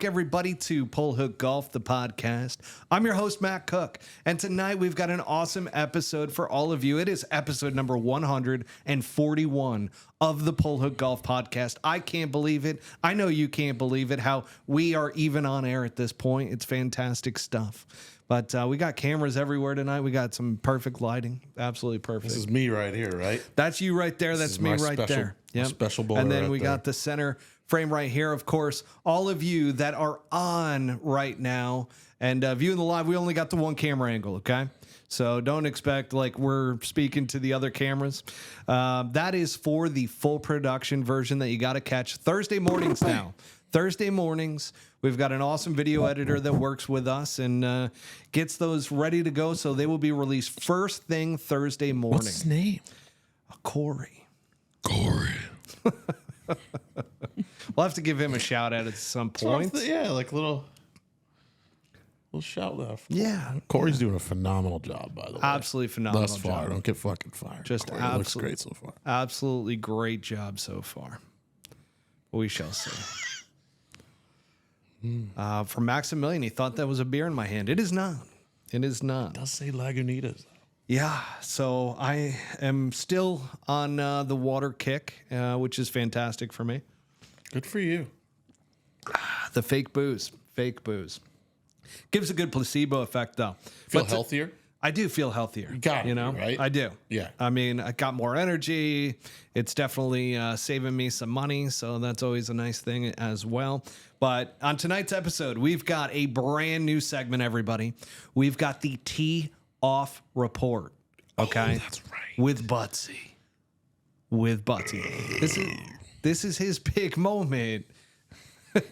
everybody, to Pole Hook Golf, the podcast. I'm your host, Matt Cook, and tonight we've got an awesome episode for all of you. It is episode number 141 of the Pole Hook Golf podcast. I can't believe it. I know you can't believe it, how we are even on air at this point. It's fantastic stuff. But we got cameras everywhere tonight. We got some perfect lighting. Absolutely perfect. This is me right here, right? That's you right there. That's me right there. Yep. Special boy. And then right we got the center frame right here. Of course, all of you that are on right now and viewing the live, we only got the one camera angle, okay? So don't expect like we're speaking to the other cameras. That is for the full production version that you got to catch Thursday mornings now. Thursday mornings, we've got an awesome video editor that works with us and gets those ready to go. So they will be released first thing Thursday morning. What's his name? Corey. Corey. We'll have to give him a shout out at some point. Yeah, like little shout out. Yeah. Corey's doing a phenomenal job, by the way. Absolutely phenomenal Thus far. job. Don't get fucking fired. Just Corey looks great so far. Absolutely great job so far. We shall see. From Maximilian, he thought that was a beer in my hand. It is not. It is not. It does say Lagunitas. Yeah, so I am still on the water kick, which is fantastic for me. Good for you. The fake booze. Gives a good placebo effect, though. Feel healthier? I do feel healthier. You know, right? I do. Yeah. I mean, I got more energy. It's definitely saving me some money, so that's always a nice thing as well. But on tonight's episode, we've got a brand new segment, everybody. We've got the Tee Off Report. Okay? Oh, that's right. With Buttsy. This is his big moment.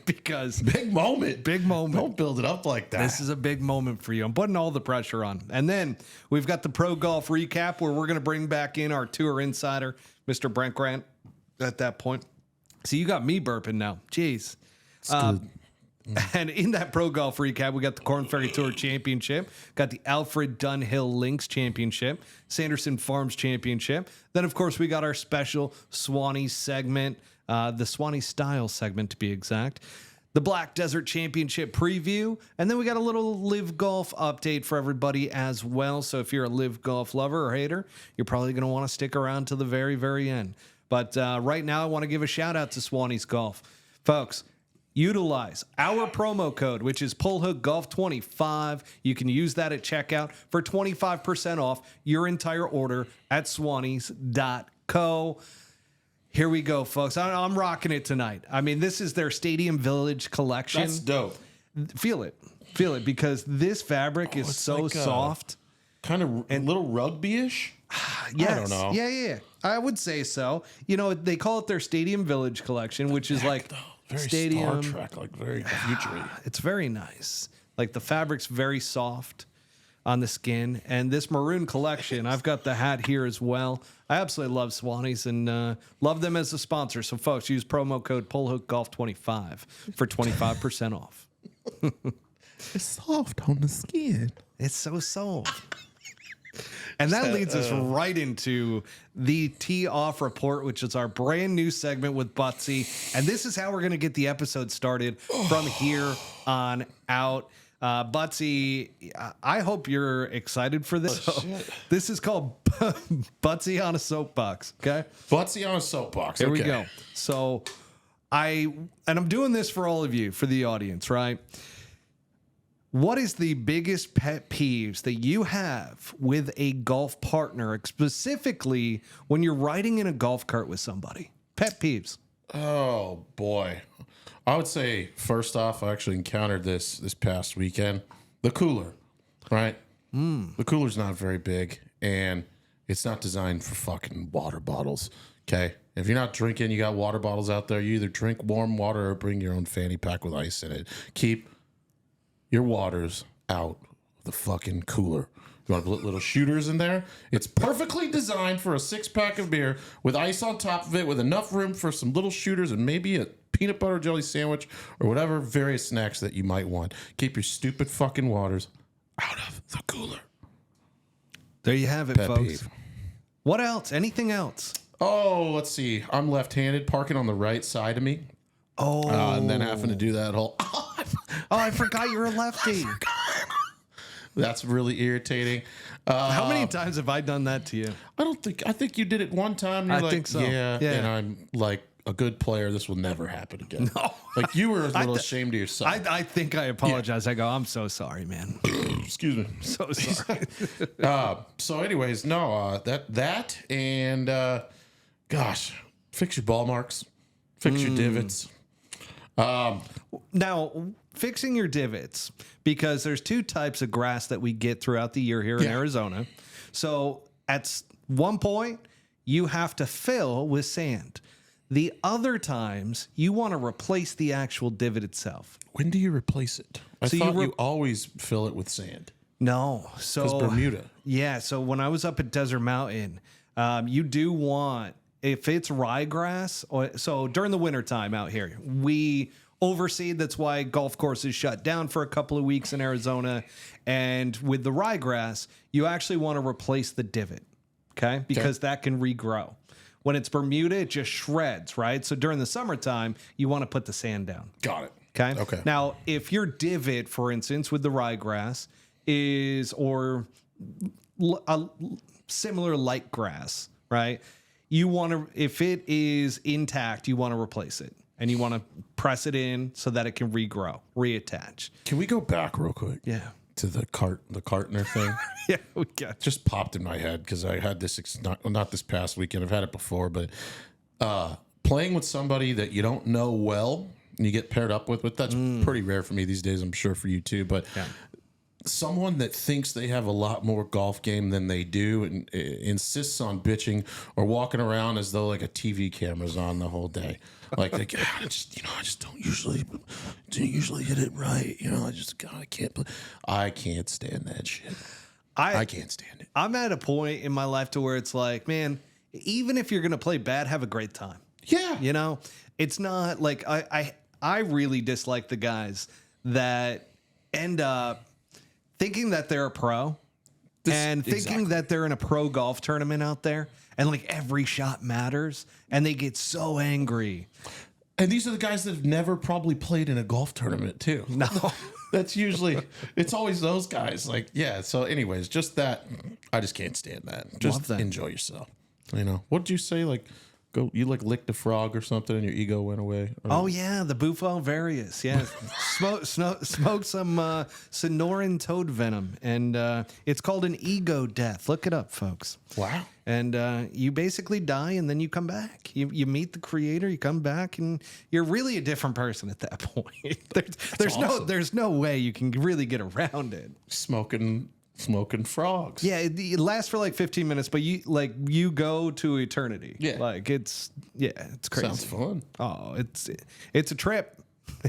Because big moment. Don't build it up like that. This is a big moment for you. I'm putting all the pressure on. And then we've got the pro golf recap where we're going to bring back in our tour insider, Mr. Brent Grant, at that point. So you got me burping now. Jeez. And in that pro golf recap, we got the Korn Ferry Tour Championship, got the Alfred Dunhill Links Championship, Sanderson Farms Championship. Then, of course, we got our special Swannies segment, the Swannies Style segment to be exact, the Black Desert Championship preview, and then we got a little LIV Golf update for everybody as well. So if you're a LIV Golf lover or hater, you're probably going to want to stick around to the very, very end. But right now, I want to give a shout out to Swannies Golf. Folks, utilize our promo code, which is PoleHookGolf25. You can use that at checkout for 25% off your entire order at Swannies.co. Here we go, folks. I'm rocking it tonight. I mean, this is their Stadium Village collection. That's dope. Feel it, because this fabric is so like soft. Kind of a little rugby-ish? Yes. I don't know. Yeah. I would say so. You know, they call it their Stadium Village collection, which is like very Stadium. Star Trek, like very futury. It's very nice. Like the fabric's very soft on the skin. And this maroon collection, I've got the hat here as well. I absolutely love Swannies and love them as a sponsor. So, folks, use promo code PoleHookGolf25 for 25% off. It's soft on the skin. It's so soft. And that leads us right into the Tee Off Report, which is our brand new segment with Buttsy. And this is how we're going to get the episode started from here on out. Buttsy, I hope you're excited for this. This is called Buttsy on a Soapbox. Okay. Buttsy on a Soapbox. Here we go. So I'm doing this for all of you, for the audience, right? What is the biggest pet peeves that you have with a golf partner, specifically when you're riding in a golf cart with somebody? Pet peeves. Oh, boy. I would say, first off, I actually encountered this past weekend. The cooler, right? The cooler's not very big, and it's not designed for fucking water bottles, okay? If you're not drinking, you got water bottles out there, you either drink warm water or bring your own fanny pack with ice in it. Keep your waters out of the fucking cooler. You want to put little shooters in there? It's perfectly designed for a 6-pack of beer with ice on top of it, with enough room for some little shooters and maybe a peanut butter jelly sandwich or whatever various snacks that you might want. Keep your stupid fucking waters out of the cooler. There you have it, Pet folks. peeve. What else? Anything else? Oh, let's see. I'm left-handed, parking on the right side of me. Oh. And then having to do that whole, Oh, I forgot you're a lefty. That's really irritating. How many times have I done that to you? I think you did it one time. You're I like, think so. Yeah. Yeah. And I'm like, a good player, this will never happen again. No. Like, you were a little ashamed of yourself. I think I apologize. I go, I'm so sorry, man. Excuse me. So sorry. So anyways, no, that and gosh, fix your ball marks, fix your divots. Now, fixing your divots, because there's two types of grass that we get throughout the year here in Arizona. So at one point, you have to fill with sand. The other times, you want to replace the actual divot itself. When do you replace it? I thought you always fill it with sand. No. So Because Bermuda. Yeah. So when I was up at Desert Mountain, you do want, if it's ryegrass, so during the wintertime out here, we overseed. That's why golf courses shut down for a couple of weeks in Arizona. And with the ryegrass, you actually want to replace the divot, okay? Because that can regrow. When it's Bermuda, it just shreds, right? So during the summertime, you want to put the sand down. Got it. Okay. Now, if your divot, for instance, with the ryegrass is, or a similar light grass, right? You want to, if it is intact, you want to replace it, and you want to press it in so that it can regrow, reattach. Can we go back real quick? Yeah. To the Cartner thing. Yeah, we got Just popped in my head because I had this not this past weekend. I've had it before, but playing with somebody that you don't know well and you get paired up with that's pretty rare for me these days. I'm sure for you too, but someone that thinks they have a lot more golf game than they do and insists on bitching or walking around as though like a TV camera's on the whole day. Like I just don't usually hit it right. I can't stand that shit. I can't stand it. I'm at a point in my life to where it's like, man, even if you're going to play bad, have a great time. Yeah. You know, it's not like I really dislike the guys that end up thinking that they're a pro and thinking that they're in a pro golf tournament out there and like every shot matters and they get so angry. And these are the guys that have never probably played in a golf tournament too. No. That's usually, it's always those guys. Like, yeah. So anyways, just that, I just can't stand that. Just enjoy yourself. You know, what did you say? Like, you like licked a frog or something and your ego went away? Oh yeah, the Bufo various. Yeah, smoke some Sonoran toad venom, and it's called an ego death. Look it up, folks. Wow. And you basically die, and then you come back. You meet the creator, you come back, and you're really a different person at that point. There's no way you can really get around it. Smoking frogs. Yeah, it lasts for like 15 minutes, but you go to eternity. Yeah, like it's crazy. Sounds fun. Oh, it's a trip.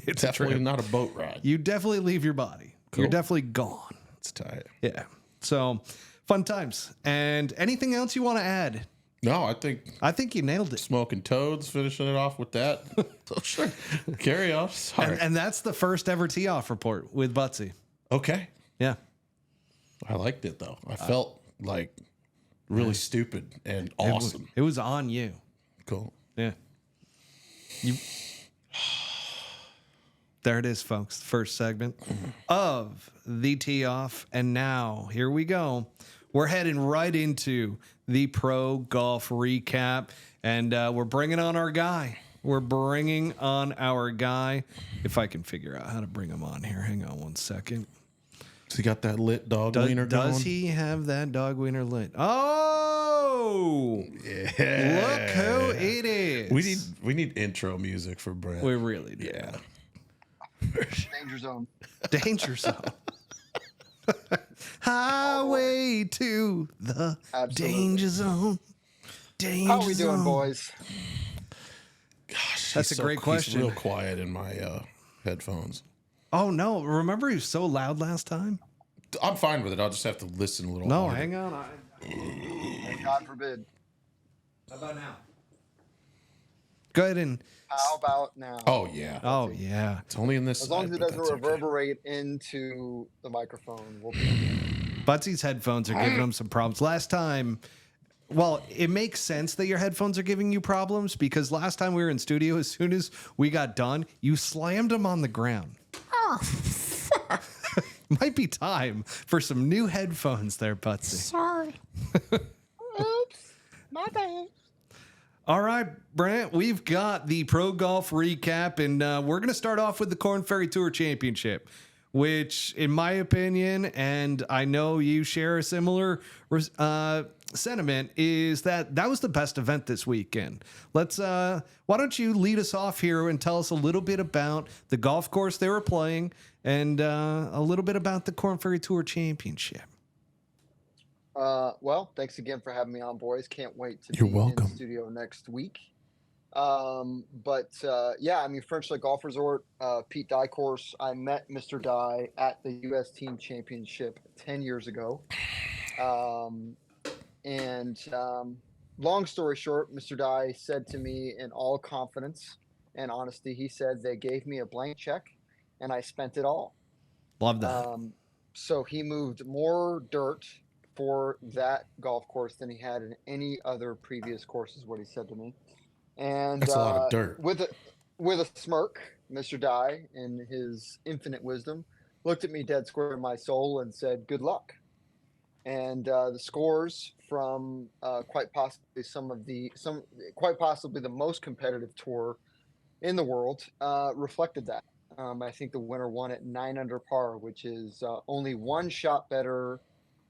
It's definitely not a boat ride. You definitely leave your body. Cool. You're definitely gone. It's tight. Yeah. So fun times. And anything else you want to add? No, I think you nailed it. Smoking toads, finishing it off with that. So sure. Carry on. Sorry. And that's the first ever tee off report with Buttsy. Okay. Yeah. I liked it though. I felt like really stupid and awesome. It was on you. Cool. Yeah. There it is, folks. First segment of the tee off. And now here we go. We're heading right into the pro golf recap. And we're bringing on our guy. If I can figure out how to bring him on here. Hang on one second. So he got that lit dog wiener going? Does he have that dog wiener lit? Oh, yeah! Look who it is. We need intro music for Brent. We really do. Yeah. Danger zone. Danger zone. Highway to the danger zone. Danger How are we doing, boys? Gosh, that's a great question. He's real quiet in my headphones. Oh no! Remember, he was so loud last time. I'm fine with it. I'll just have to listen a little. No, harder. hang on. God forbid. How about now? Go ahead and. How about now? Oh yeah. Oh yeah. It's only in this. As long as it doesn't reverberate into the microphone, we'll be. Butsy's headphones are giving him some problems. Last time. Well, it makes sense that your headphones are giving you problems because last time we were in studio, as soon as we got done, you slammed them on the ground. Might be time for some new headphones there, Buttsy. Sorry. Oops, my bad. All right, Brent, we've got the Pro Golf recap, and we're going to start off with the Korn Ferry Tour Championship, which, in my opinion, and I know you share a similar sentiment, is that was the best event this weekend. Let's why don't you lead us off here and tell us a little bit about the golf course they were playing and a little bit about the Korn Ferry Tour Championship. Well, thanks again for having me on, boys. Can't wait to You're be welcome. in the studio next week. Yeah, I mean, French Lake Golf Resort, Pete Dye course. I met Mr. Dye at the U.S. Team Championship 10 years ago. Long story short, Mr. Dye said to me in all confidence and honesty, he said they gave me a blank check and I spent it all. Love that. So he moved more dirt for that golf course than he had in any other previous courses, what he said to me. And That's a lot of dirt. With a smirk, Mr. Dye, in his infinite wisdom, looked at me dead square in my soul and said, "Good luck." And the scores from quite possibly the most competitive tour in the world reflected that. I think the winner won at 9 under par, which is only one shot better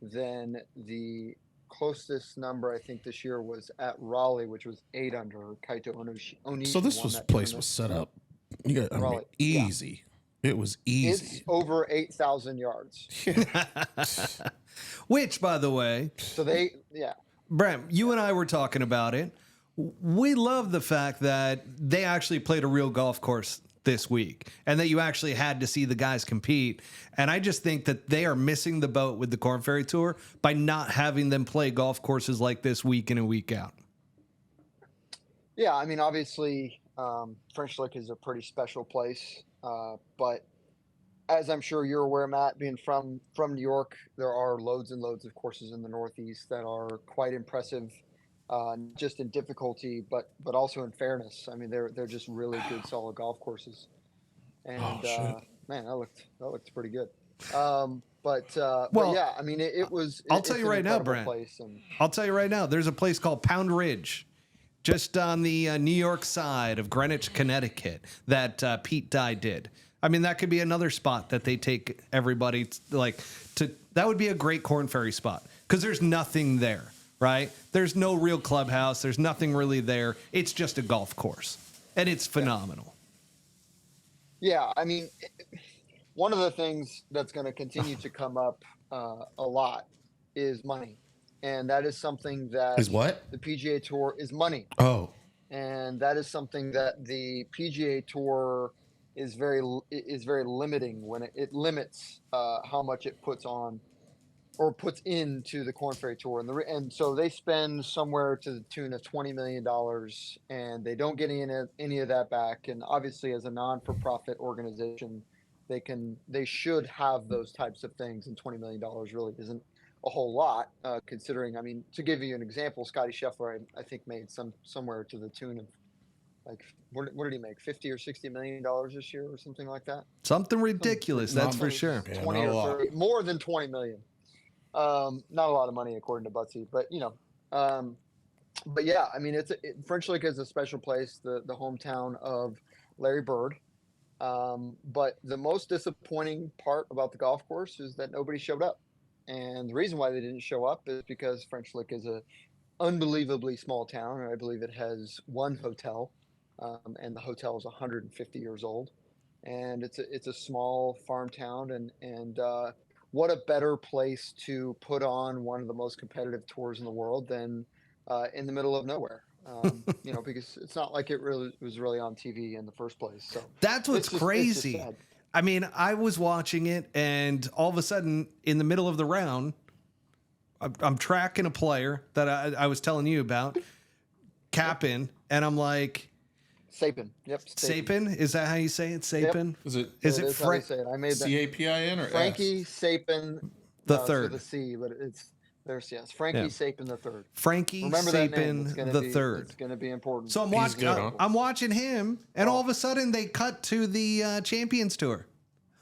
than the closest number I think this year was at Raleigh, which was 8 under. Kaito Onishi. So this won that place tournament. was set up. You got Raleigh, easy. Yeah. It was easy. It's over 8,000 yards. Which, by the way, So Brent, you and I were talking about it. We love the fact that they actually played a real golf course this week and that you actually had to see the guys compete. And I just think that they are missing the boat with the Korn Ferry Tour by not having them play golf courses like this week in and week out. Yeah, I mean, obviously, French Lick is a pretty special place. But as I'm sure you're aware, Matt, being from New York, there are loads and loads of courses in the Northeast that are quite impressive, just in difficulty, but also in fairness. I mean, they're just really good, solid golf courses. And man, that looked pretty good. But yeah, I mean, it was. I'll tell you right now, Brent. I'll tell you right now. There's a place called Pound Ridge, just on the New York side of Greenwich, Connecticut, that Pete Dye did. I mean, that could be another spot that they take everybody to. That would be a great Korn Ferry spot because there's nothing there, right? There's no real clubhouse. There's nothing really there. It's just a golf course, and it's phenomenal. Yeah, I mean, one of the things that's going to continue to come up a lot is money, and that is something that Is what? the PGA Tour is money. Oh, And that is something that the PGA Tour is very limiting when it limits how much it puts on or puts into the Korn Ferry Tour, and so they spend somewhere to the tune of $20 million, and they don't get any of that back. And obviously, as a non-for-profit organization, they should have those types of things, and $20 million really isn't a whole lot, considering. I mean, to give you an example, Scotty Scheffler, I think, made somewhere to the tune of, like, what did he make? $50 or $60 million this year, or something like that. Something ridiculous, that's for sure. 20 or 30, more than 20 million. Not a lot of money according to Buttsy, but but yeah, I mean, French Lick is a special place, the hometown of Larry Bird. But the most disappointing part about the golf course is that nobody showed up. And the reason why they didn't show up is because French Lick is a unbelievably small town, and I believe it has one hotel, and the hotel is 150 years old, and it's a small farm town, and what a better place to put on one of the most competitive tours in the world than in the middle of nowhere. Because it's not like it really was really on TV in the first place. So that's what's crazy. sad. I mean, I was watching it, and all of a sudden, in the middle of the round, I'm tracking a player that I was telling you about, capping, and I'm like, Sapin. Yep. Sapin? Is that how you say it? Sapin? Yep. Is it how you Frank? say it. I made that. CAPIN or Frankie Sapin The with third. a C, but it's Frankie Sapin the third. Frankie Remember that name. It's Sapin gonna the be, third. It's going to be important. So I'm He's watching. good, huh? I'm watching him, and all of a sudden they cut to the Champions Tour.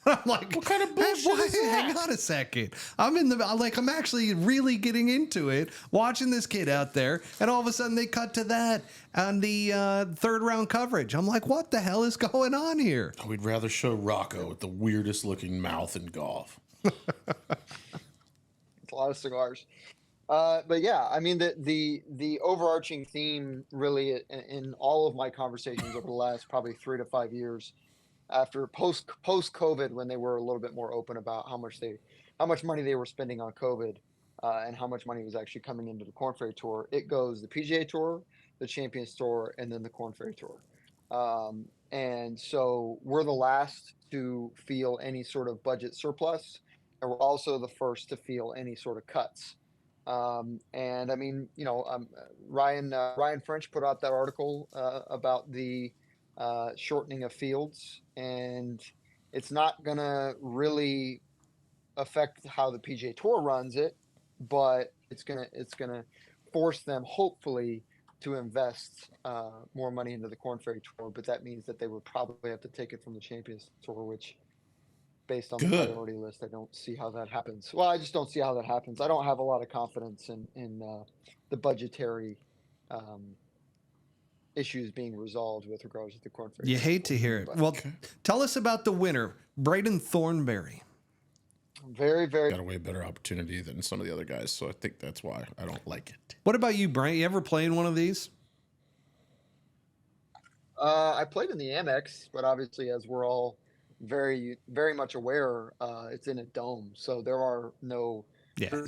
I'm like, what kind of bullshit is that? Hang on a second. I'm actually really getting into it, watching this kid out there, and all of a sudden they cut to that on the third round coverage. I'm like, what the hell is going on here? We'd rather show Rocco with the weirdest looking mouth in golf. It's a lot of cigars. But yeah, I mean, the overarching theme really in all of my conversations over the last probably 3 to 5 years, after post COVID, when they were a little bit more open about how much money they were spending on COVID, and how much money was actually coming into the Korn Ferry Tour. It goes the PGA Tour, the Champions Tour, and then the Korn Ferry Tour. And so we're the last to feel any sort of budget surplus, and we're also the first to feel any sort of cuts. And I mean, Ryan French put out that article about the shortening of fields, and it's not gonna really affect how the PGA Tour runs it, but it's gonna force them hopefully to invest more money into the Korn Ferry Tour. But that means that they would probably have to take it from the Champions Tour, which, based on the priority list, I don't see how that happens. Well, I just don't see how that happens. I don't have a lot of confidence in the budgetary issues being resolved with regards to the Korn Ferry. You hate to hear it. Well, tell us about the winner, Braden Thornberry. Very, very got a way better opportunity than some of the other guys, so I think that's why I don't like it. What about you, Brent? You ever play in one of these? I played in the Amex, but obviously, as we're all very, very much aware, it's in a dome, so there's no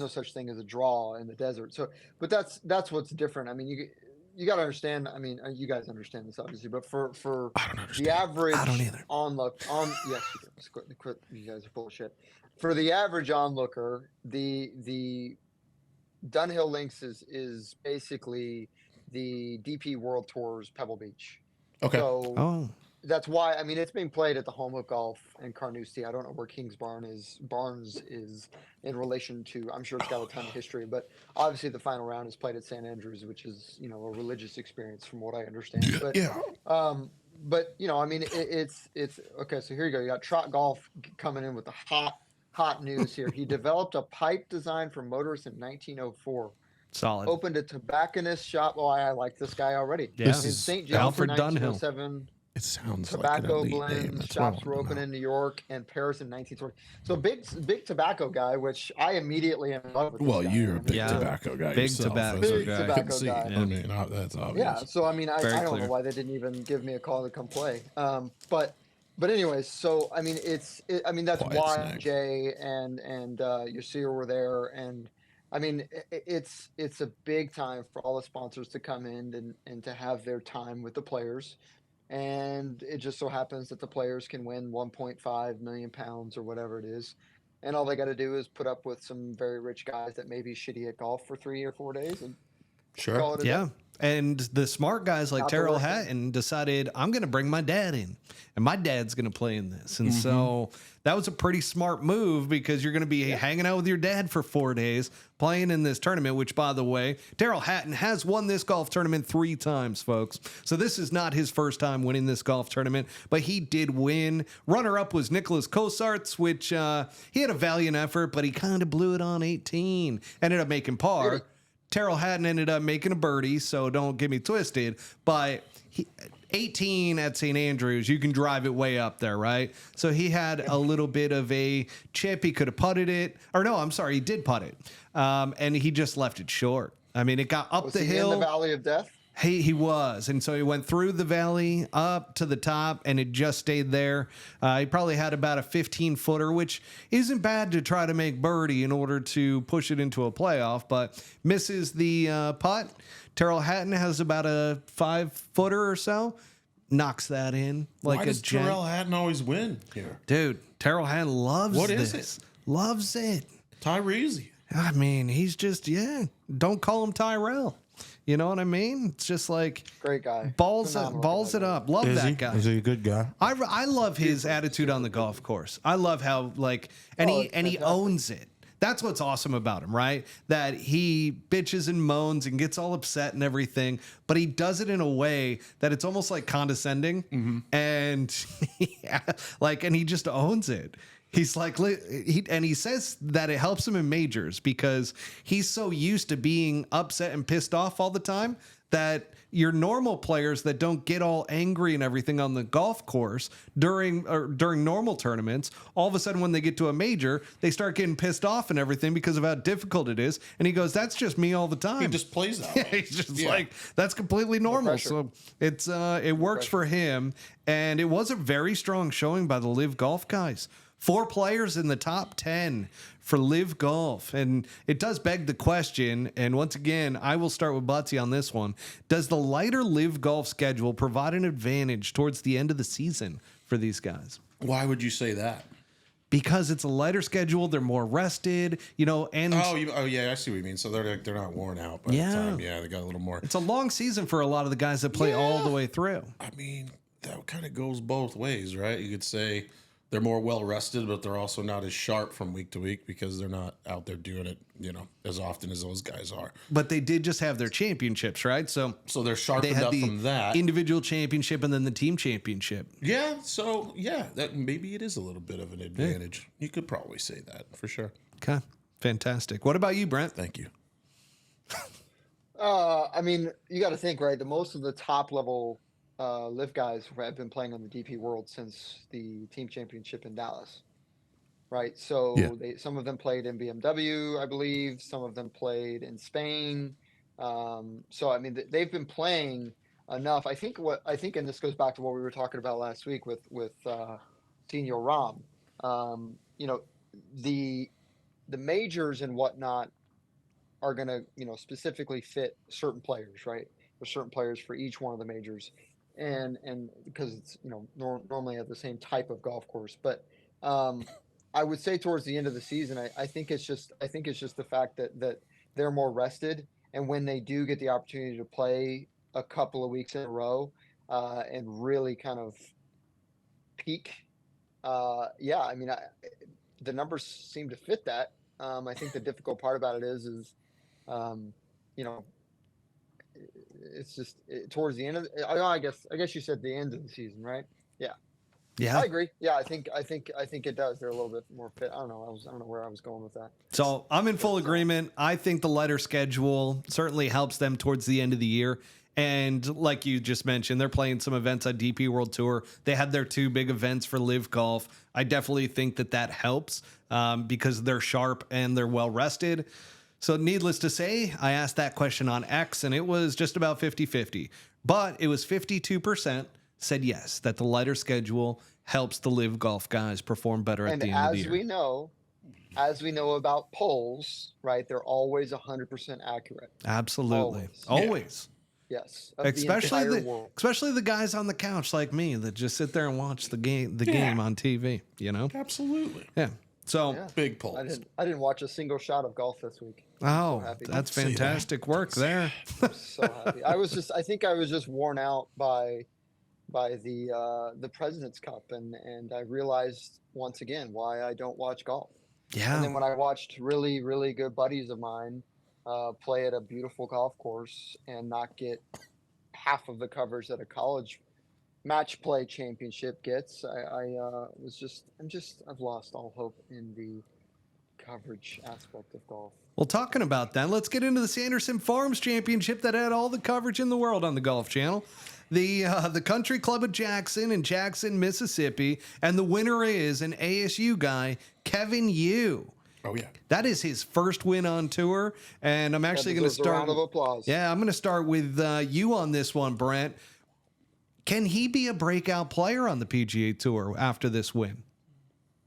such thing as a draw in the desert. So, but that's what's different. I mean, you got to understand. I mean, you guys understand this obviously, but for the average yes, you guys are bullshit. For the average onlooker, the Dunhill Links is basically the DP World Tour's Pebble Beach. Okay. So that's why, I mean, it's being played at the Home of Golf in Carnoustie. I don't know where Barnes is in relation to. I'm sure it's got a ton of history, but obviously the final round is played at St. Andrews, which is, a religious experience from what I understand. But, but I mean, it's okay. So here you go. You got Trot Golf coming in with the hot news here. He developed a pipe design for motorists in 1904. Solid. Opened a tobacconist shop. Oh, I like this guy already. Yeah. This is St. John's Alfred in Dunhill. 1907. It sounds Tobacco like an elite blends. name. That's Shops wrong. were open in New York and Paris in 1920. So big tobacco guy, which I immediately am in love with. Well, this guy. you're a big Yeah. tobacco guy. Big yourself, tobacco as guy. I can Tobacco see. guy. I mean, that's obvious. Yeah. So I mean, I Very don't clear. know why they didn't even give me a call to come play. But anyways, so I mean, that's Quiet why snack. Jay and Yasir were there, and I mean, it's a big time for all the sponsors to come in and to have their time with the players. And it just so happens that the players can win 1.5 million pounds or whatever it is. And all they got to do is put up with some very rich guys that may be shitty at golf for 3 or 4 days and call it a day. And the smart guys like Not the Terrell worst thing. Hatton decided, I'm going to bring my dad in, and my dad's going to play in this. And so that was a pretty smart move, because you're going to be hanging out with your dad for 4 days, playing in this tournament, which, by the way, Terrell Hatton has won this golf tournament 3 times, folks. So this is not his first time winning this golf tournament, but he did win. Runner-up was Nicholas Kosarts, which he had a valiant effort, but he kind of blew it on 18. Ended up making par. Terrell Hatton ended up making a birdie, so don't get me twisted. But 18 at St. Andrews, you can drive it way up there, right? So he had a little bit of a chip. He could have putted it. Or no, I'm sorry, he did putt it. And he just left it short. I mean, it got up Was the he hill. in the Valley of Death? He was. And so he went through the valley up to the top, and it just stayed there. He probably had about a 15-footer, which isn't bad to try to make birdie in order to push it into a playoff, but misses the putt. Terrell Hatton has about a 5-footer or so. Knocks that in like Why a does gent. Terrell Hatton always win here? Dude, Terrell Hatton loves What this. is it? Loves it. Tyrese. I mean, he's just, don't call him Tyrell. You know what I mean? It's just like Great guy. balls Phenomenal it up. Love that guy. Is he a good guy? I love his attitude on the golf course. I love how and he fantastic. owns it. That's what's awesome about him, right? That he bitches and moans and gets all upset and everything, but he does it in a way that it's almost like condescending, and and he just owns it. He's like, he says that it helps him in majors because he's so used to being upset and pissed off all the time that your normal players that don't get all angry and everything on the golf course during normal tournaments, all of a sudden when they get to a major, they start getting pissed off and everything because of how difficult it is. And he goes, "That's just me all the time." He just plays that way. He's just like, that's completely normal. So it works for him. And it was a very strong showing by the LIV Golf guys. 4 players in the top 10 for LIV Golf. And it does beg the question, and once again, I will start with Buttsy on this one. Does the lighter LIV Golf schedule provide an advantage towards the end of the season for these guys? Why would you say that? Because it's a lighter schedule, they're more rested, and I see what you mean. So they're not worn out by the time. Yeah, they got a little more. It's a long season for a lot of the guys that play all the way through. I mean, that kind of goes both ways, right? You could say they're more well rested, but they're also not as sharp from week to week because they're not out there doing it, as often as those guys are. But they did just have their championships, right? So they're sharpened up from that individual championship and then the team championship. Yeah. So that maybe it is a little bit of an advantage. Yeah. You could probably say that for sure. Okay. Fantastic. What about you, Brent? Thank you. I mean, you got to think, right? Most of the top level LIV guys have been playing on the DP World since the team championship in Dallas, right? So some of them played in BMW, I believe. Some of them played in Spain. So I mean, they've been playing enough. I think, and this goes back to what we were talking about last week with Senior Ram. The majors and whatnot are going to specifically fit certain players, right? There's certain players for each one of the majors. And because it's normally at the same type of golf course, but I would say towards the end of the season, I think it's just the fact that they're more rested, and when they do get the opportunity to play a couple of weeks in a row and really kind of peak, I mean, the numbers seem to fit that. I think the difficult part about it is it's just towards the end of I guess you said the end of the season, right? Yeah, I agree. Yeah, I think it does. They're a little bit more fit. I don't know where I was going with that. So I'm in full agreement. I think the lighter schedule certainly helps them towards the end of the year. And like you just mentioned, they're playing some events on DP World Tour. They had their 2 big events for LIV Golf. I definitely think that helps because they're sharp and they're well rested. So needless to say, I asked that question on X, and it was just about 50-50. But it was 52% said yes, that the lighter schedule helps the LIV Golf guys perform better at the end of the year. As we know about polls, right, they're always 100% accurate. Absolutely. Always. Yeah. Yes. Especially the guys on the couch like me that just sit there and watch the game on TV, Absolutely. Yeah. So big polls. I didn't watch a single shot of golf this week. Oh, that's fantastic work there. I'm so happy. I think I was just worn out by the President's Cup, and I realized once again why I don't watch golf. Yeah. And then when I watched really, really good buddies of mine play at a beautiful golf course and not get half of the coverage that a college match play championship gets, I've lost all hope in the coverage aspect of golf. Well, talking about that, let's get into the Sanderson Farms Championship that had all the coverage in the world on the Golf Channel. The Country Club of Jackson in Jackson, Mississippi, and the winner is an ASU guy, Kevin Yu. Oh yeah, that is his first win on tour, and I'm actually going to start. A round of applause. Yeah, I'm going to start with you on this one, Brent. Can he be a breakout player on the PGA Tour after this win?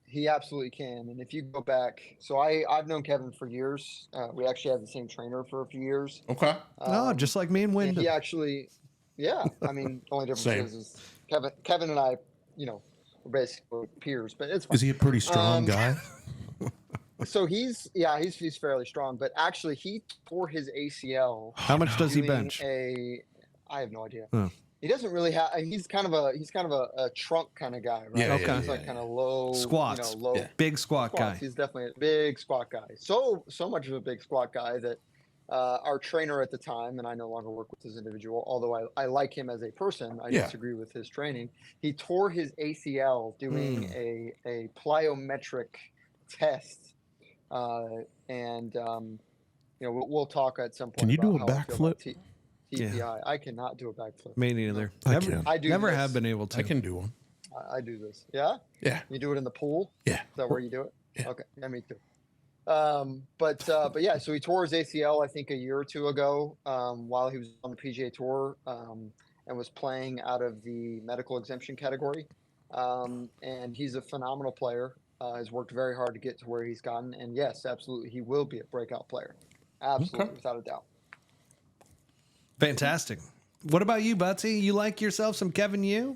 He absolutely can. And if you go back, so I've known Kevin for years. We actually had the same trainer for a few years. Okay. Just like me and Wyndham. He actually, I mean, only difference is Kevin and I, we're basically peers. But it's fine. Is he a pretty strong guy? So he's fairly strong, but actually he tore his ACL. How much does he bench? I have no idea. he doesn't really have. He's kind of a trunk kind of guy, right? Yeah, Okay. He's like kind of low Squats. low Yeah. Big squat squats. guy. He's definitely a big squat guy. So much of a big squat guy that our trainer at the time, and I no longer work with this individual, although I like him as a person, I disagree with his training. He tore his ACL doing a plyometric test, and we'll talk at some point. Can you do about a how I feel about backflip? TPI. I cannot do a backflip. Me neither. I Never, can. I do never this. have been able to. I can do one. I do this. Yeah? Yeah. You do it in the pool? Yeah. Is that where you do it? Yeah. Okay. Yeah, me too. But yeah, so he tore his ACL, I think a year or two ago, while he was on the PGA Tour, and was playing out of the medical exemption category. And he's a phenomenal player, has worked very hard to get to where he's gotten. And yes, absolutely, he will be a breakout player. Absolutely, without a doubt. Fantastic. What about you, Buttsy? You like yourself some Kevin Yu?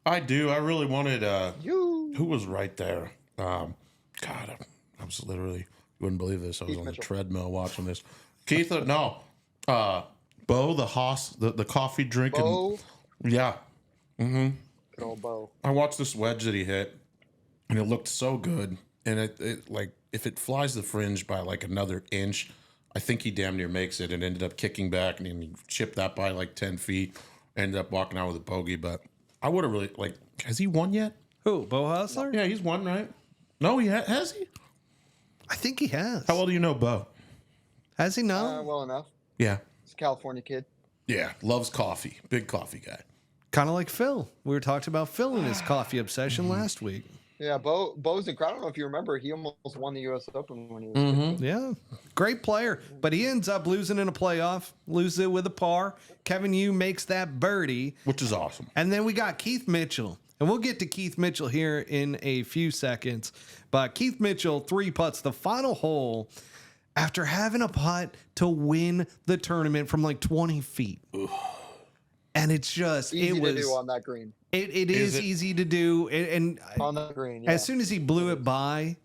I do. I really wanted, You. who was right there? God, I was literally, you wouldn't believe this. I was on the treadmill watching this. Keith, no. Bo, the hoss, the coffee drinking. Bo. Yeah. Mm-hmm. Good old Bo. I watched this wedge that he hit, and it looked so good. And it like, if it flies the fringe by like another inch, I think he damn near makes it, and ended up kicking back, and he chipped that by like 10 feet. Ended up walking out with a bogey, but I would have really, like, has he won yet? Who? Bo Hustler? Yeah, he's won, right? No, has he? I think he has. How well do you know Bo? Has he not? Well enough. Yeah. He's a California kid. Yeah, loves coffee. Big coffee guy. Kind of like Phil. We were talking about Phil and his coffee obsession last week. Yeah, Bo's incredible. I don't know if you remember, he almost won the U.S. Open when he was 15. Yeah, great player. But he ends up losing in a playoff, loses it with a par. Kevin Yu makes that birdie. Which is awesome. And then we got Keith Mitchell. And we'll get to Keith Mitchell here in a few seconds. But Keith Mitchell, 3 putts, the final hole, after having a putt to win the tournament from like 20 feet. Ooh. And it's just, Easy to do on that green. It is easy to do. And on the green, yeah. as soon as he blew it by,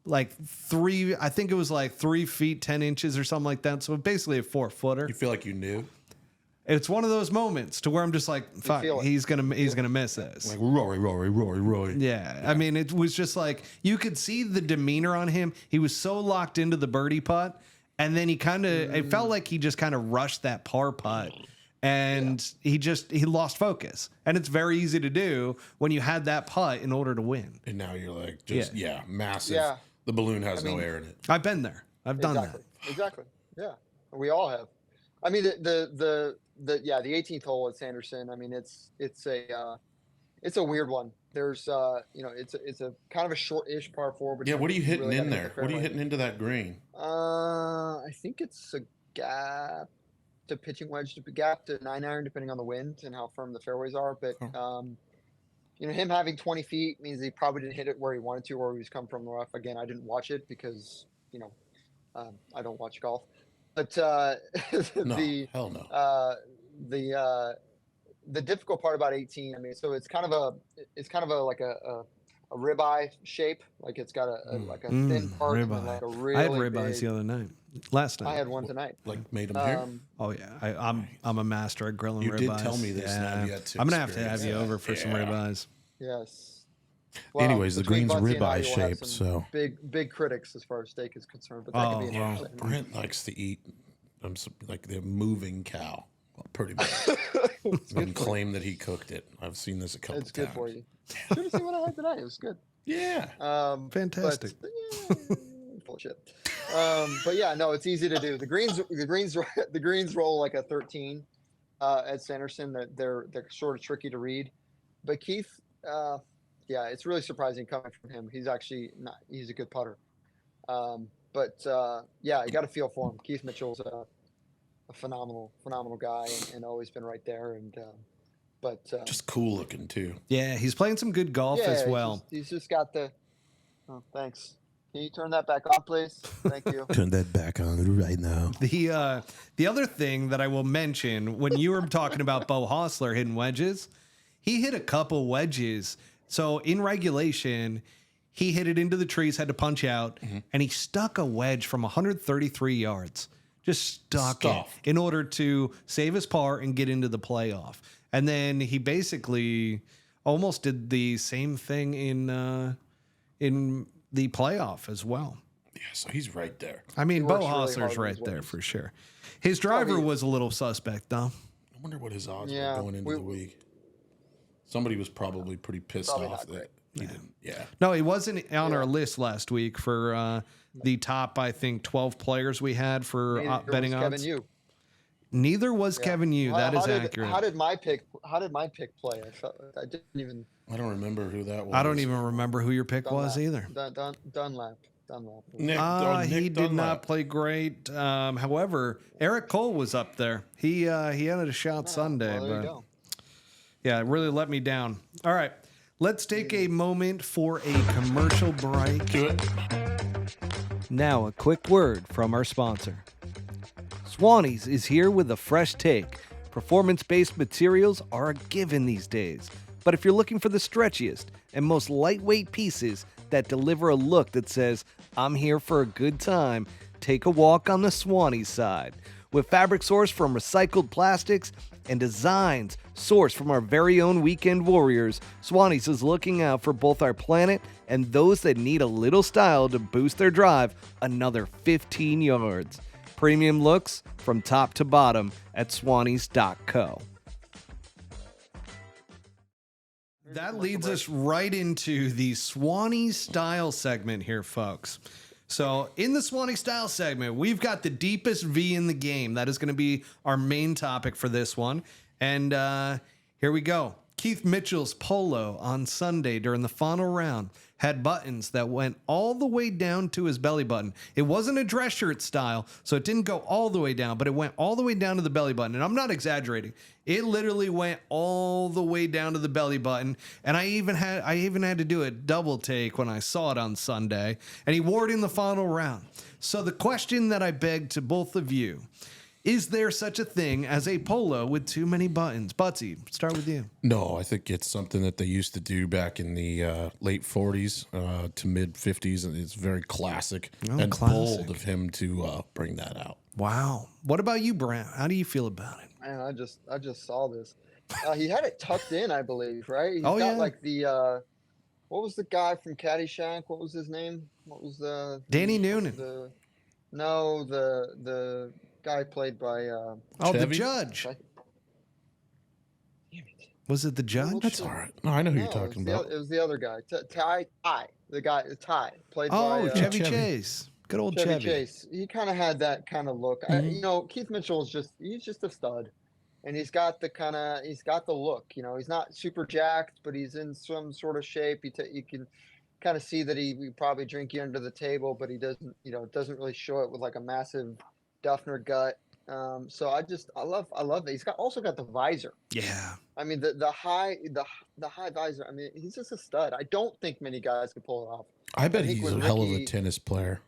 like 3, I think it was like 3 feet, 10 inches or something like that. So basically a 4-footer. You feel like you knew? It's one of those moments to where I'm just like, fuck, he's gonna miss this. Like Rory. Yeah. I mean, it was just like, you could see the demeanor on him. He was so locked into the birdie putt. And then he it felt like he just kind of rushed that par putt. And he lost focus. And it's very easy to do when you had that putt in order to win. And now you're like, massive. Yeah. The balloon has no air in it. I've been there. I've done that. Exactly. Yeah. We all have. I mean, the 18th hole at Sanderson. I mean, it's a weird one. There's it's a kind of a short-ish par 4. But yeah, what are you hitting in there? What are you hitting into that green? I think it's a gap to pitching wedge to gap to 9-iron, depending on the wind and how firm the fairways are. But him having 20 feet means he probably didn't hit it where he wanted to, or he was coming from the rough. Again, I didn't watch it because I don't watch golf. But hell no. The difficult part about 18, I mean, so it's kind of a ribeye shape, like it's got a thin part and like a really I had ribeyes the other night. Last night. I had one tonight. Like made them here? Oh yeah, I'm a master at grilling ribeyes. You did tell me this. Yeah. Now you had to I'm gonna have to have experience you over for some ribeyes. Yes. Well, anyways, the between green's Buttsy and I, ribeye you'll have shaped, some so big critics as far as steak is concerned. But that could be an interesting. Brent likes to eat like the moving cow. Well, pretty much. And claim that he cooked it. I've seen this a couple times. It's good for you. Should have seen what I had tonight. It was good. Yeah. Fantastic. Bullshit. But yeah, no, it's easy to do. The greens roll like a 13 at Sanderson. They're sort of tricky to read. But Keith, it's really surprising coming from him. He's actually not. He's a good putter. But you got to feel for him. Keith Mitchell's a phenomenal guy and always been right there. And just cool looking too. Yeah, he's playing some good golf as well. He's just got the. Oh, thanks. Can you turn that back on, please? Thank you. Turn that back on right now. The other thing that I will mention when you were talking about Bo Hostler hitting wedges, he hit a couple wedges. So in regulation, he hit it into the trees, had to punch out, and he stuck a wedge from 133 yards. Just stuck it in order to save his par and get into the playoff. And then he basically almost did the same thing in the playoff as well. Yeah, so he's right there. I mean, He Bo works really Hostler's hard on right his there wins. for sure. His driver was a little suspect, though. I wonder what his odds Yeah, were going into the week. Somebody was probably pretty pissed Probably off not great. that he didn't. Yeah. No, he wasn't on our list last week for the top, I think, 12 players we had for Neither betting was odds. Kevin Yu. Neither was Kevin Yu. That is did, accurate. How did my pick play? I didn't even. I don't remember who that was. I don't even remember who your pick was either. Dunlap. Nick, He Nick did not Dunlap. play great. However, Eric Cole was up there. He had a shot Sunday, Well, there you but go. yeah, it really let me down. All right, let's take a moment for a commercial break. Do it. Now, a quick word from our sponsor. Swannies is here with a fresh take. Performance-based materials are a given these days. But if you're looking for the stretchiest and most lightweight pieces that deliver a look that says, I'm here for a good time, take a walk on the Swannies side. With fabric sourced from recycled plastics and designs sourced from our very own weekend warriors, Swannies is looking out for both our planet and those that need a little style to boost their drive another 15 yards. Premium looks from top to bottom at swannies.co. That leads us right into the Swannies Style segment here, folks. So in the Swannies Style segment, we've got the deepest V in the game. That is going to be our main topic for this one. And here we go. Keith Mitchell's polo on Sunday during the final round had buttons that went all the way down to his belly button. It wasn't a dress shirt style, so it didn't go all the way down, but it went all the way down to the belly button. And I'm not exaggerating. It literally went all the way down to the belly button. And I even had to do a double take when I saw it on Sunday. And he wore it in the final round. So the question that I beg to both of you, is there such a thing as a polo with too many buttons? Buttsy, start with you. No, I think it's something that they used to do back in the late 40s to mid 50s, and it's very classic and bold of him to bring that out. Wow. What about you, Brent? How do you feel about it? Man, I just saw this. He had it tucked in, I believe, right? He's Oh, got yeah. like the what was the guy from Caddyshack? What was his name? What was Danny Noonan. The guy played by The Chevy? judge. Damn it. Was it the judge? That's all right. No, I know who you're No, talking it about. was the other guy. Ty. The guy, Ty, played Oh, by Chevy Chevy. Chase. Good old Chevy Chevy. Chase. He kind of had that kind of look. Keith Mitchell is he's just a stud, and he's got the look. He's not super jacked, but he's in some sort of shape. You can kind of see that he probably drink you under the table, but he doesn't doesn't really show it with like a massive Duffner gut. So I love that. He's also got the visor. Yeah. I mean the high visor. I mean, he's just a stud. I don't think many guys could pull it off. I bet think he's a with hell of a Ricky- tennis player.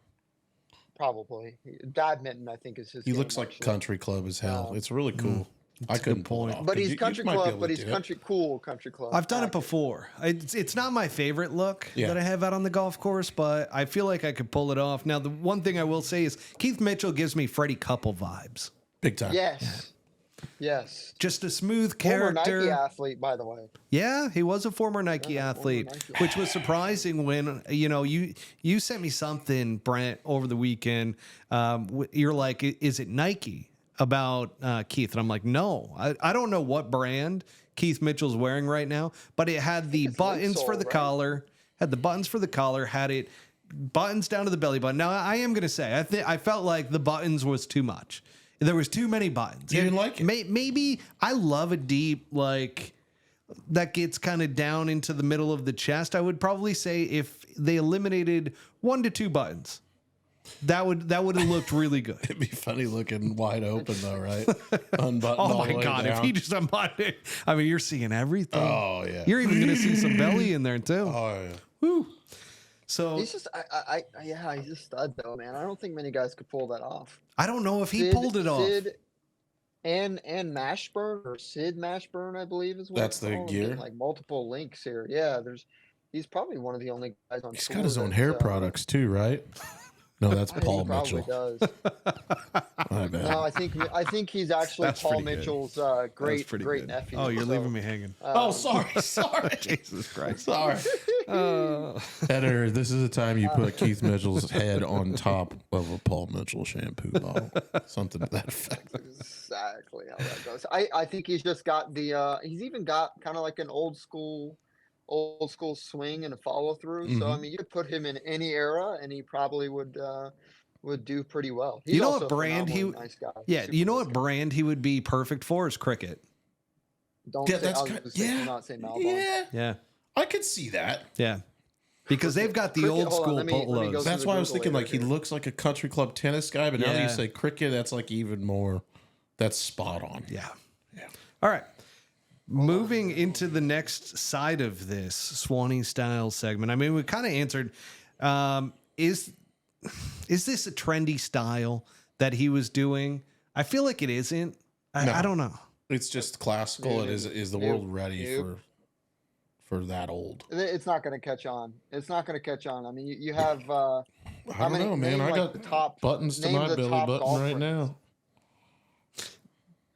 Probably. Badminton, I think, is his He game, looks like actually. country club as hell. It's really cool. I a couldn't good pull it point. off. But Could he's you country might be club, able but to he's do it. country club. I've done it active. before. It's not my favorite look Yeah. that I have out on the golf course, but I feel like I could pull it off. Now, the one thing I will say is Keith Mitchell gives me Freddie Couple vibes. Big time. Yes. Yes. Just a smooth Former character. Nike athlete, by the way. Yeah, he was a former Nike Yeah, athlete, former Nike which was surprising when you sent me something, Brent, over the weekend. You're like, is it Nike about Keith? And I'm like, no, I don't know what brand Keith Mitchell's wearing right now, but it had the buttons for Linsole, the right? collar, had the buttons for the collar, had it buttons down to the belly button. Now I am gonna say I felt like the buttons was too much. There was too many buttons. You didn't like it? Maybe I love a deep like that gets kind of down into the middle of the chest. I would probably say if they eliminated 1 to 2 buttons, that would have looked really good. It'd be funny looking wide open though, right? Unbuttoned Oh all my the way God! If down. he just unbuttoned it, I mean, you're seeing everything. Oh yeah. You're even going to see some belly in there too. Oh yeah. Woo. So He's just, he's a stud though, man. I don't think many guys could pull that off. I don't know if he pulled it off. Sid and Mashburn or Sid Mashburn, I believe is what That's it's the called. I'm gear? getting, like multiple links here. Yeah, he's probably one of the only guys on. He's tour got his own that's, hair products too, right? No, that's He Paul probably Mitchell. does. My bad. No, I think he's actually That's Paul pretty good. Mitchell's That's great pretty great good. nephew. Oh, you're So, leaving me hanging. Oh, sorry. Jesus Christ. Sorry. Editor, this is the time you put Keith Mitchell's head on top of a Paul Mitchell shampoo bottle. Something to that effect. exactly how that goes. I think he's just got the he's even got kind of like an old school swing and a follow through. So I mean, you could put him in any era and he probably would do pretty well. He's You know also what brand a he? phenomenally nice guy. Yeah, Super you know nice what guy. brand he would be perfect for is cricket. Don't Yeah, say, that's I was kind gonna say, yeah. do not say Malbon. Yeah. Yeah, I could see that. yeah, because they've got the Cricket, old hold on, school let me go polos. through That's the why I was Google thinking later like he here. looks like a country club tennis guy, but now that Yeah. you say cricket, that's like even more. That's spot on. Yeah. Yeah. All right. Moving into the next side of this Swannies Style segment. I mean, we kind of answered. Is this a trendy style that he was doing? I feel like it isn't. No. I don't know. It's just classical. Nope. Is the Nope. world ready Nope. for that old? It's not going to catch on. It's not going to catch on. I mean, you have. I don't know, man. name, I like, got the top buttons to name my the belly top button golf right brands. now.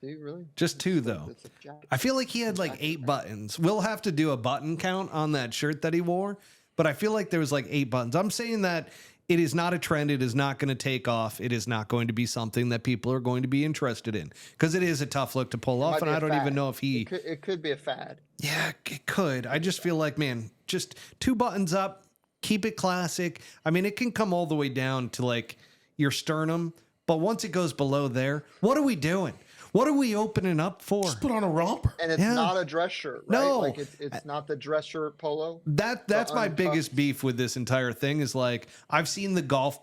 Do you really? Just two, though. It's a jacket. I feel like he had like 8 buttons. We'll have to do a button count on that shirt that he wore, but I feel like there was like 8 buttons. I'm saying that it is not a trend. It is not going to take off. It is not going to be something that people are going to be interested in because it is a tough look to pull off. Might And be a I don't fad. even know if he. It could be a fad. Yeah, it could. I just feel like, man, just 2 buttons up, keep it classic. I mean, it can come all the way down to like your sternum, but once it goes below there, what are we doing? What are we opening up for? Just put on a romper. And it's Yeah. not a dress shirt, right? No. Like it's not the dress shirt polo. That's my untucked. biggest beef with this entire thing is like I've seen the golf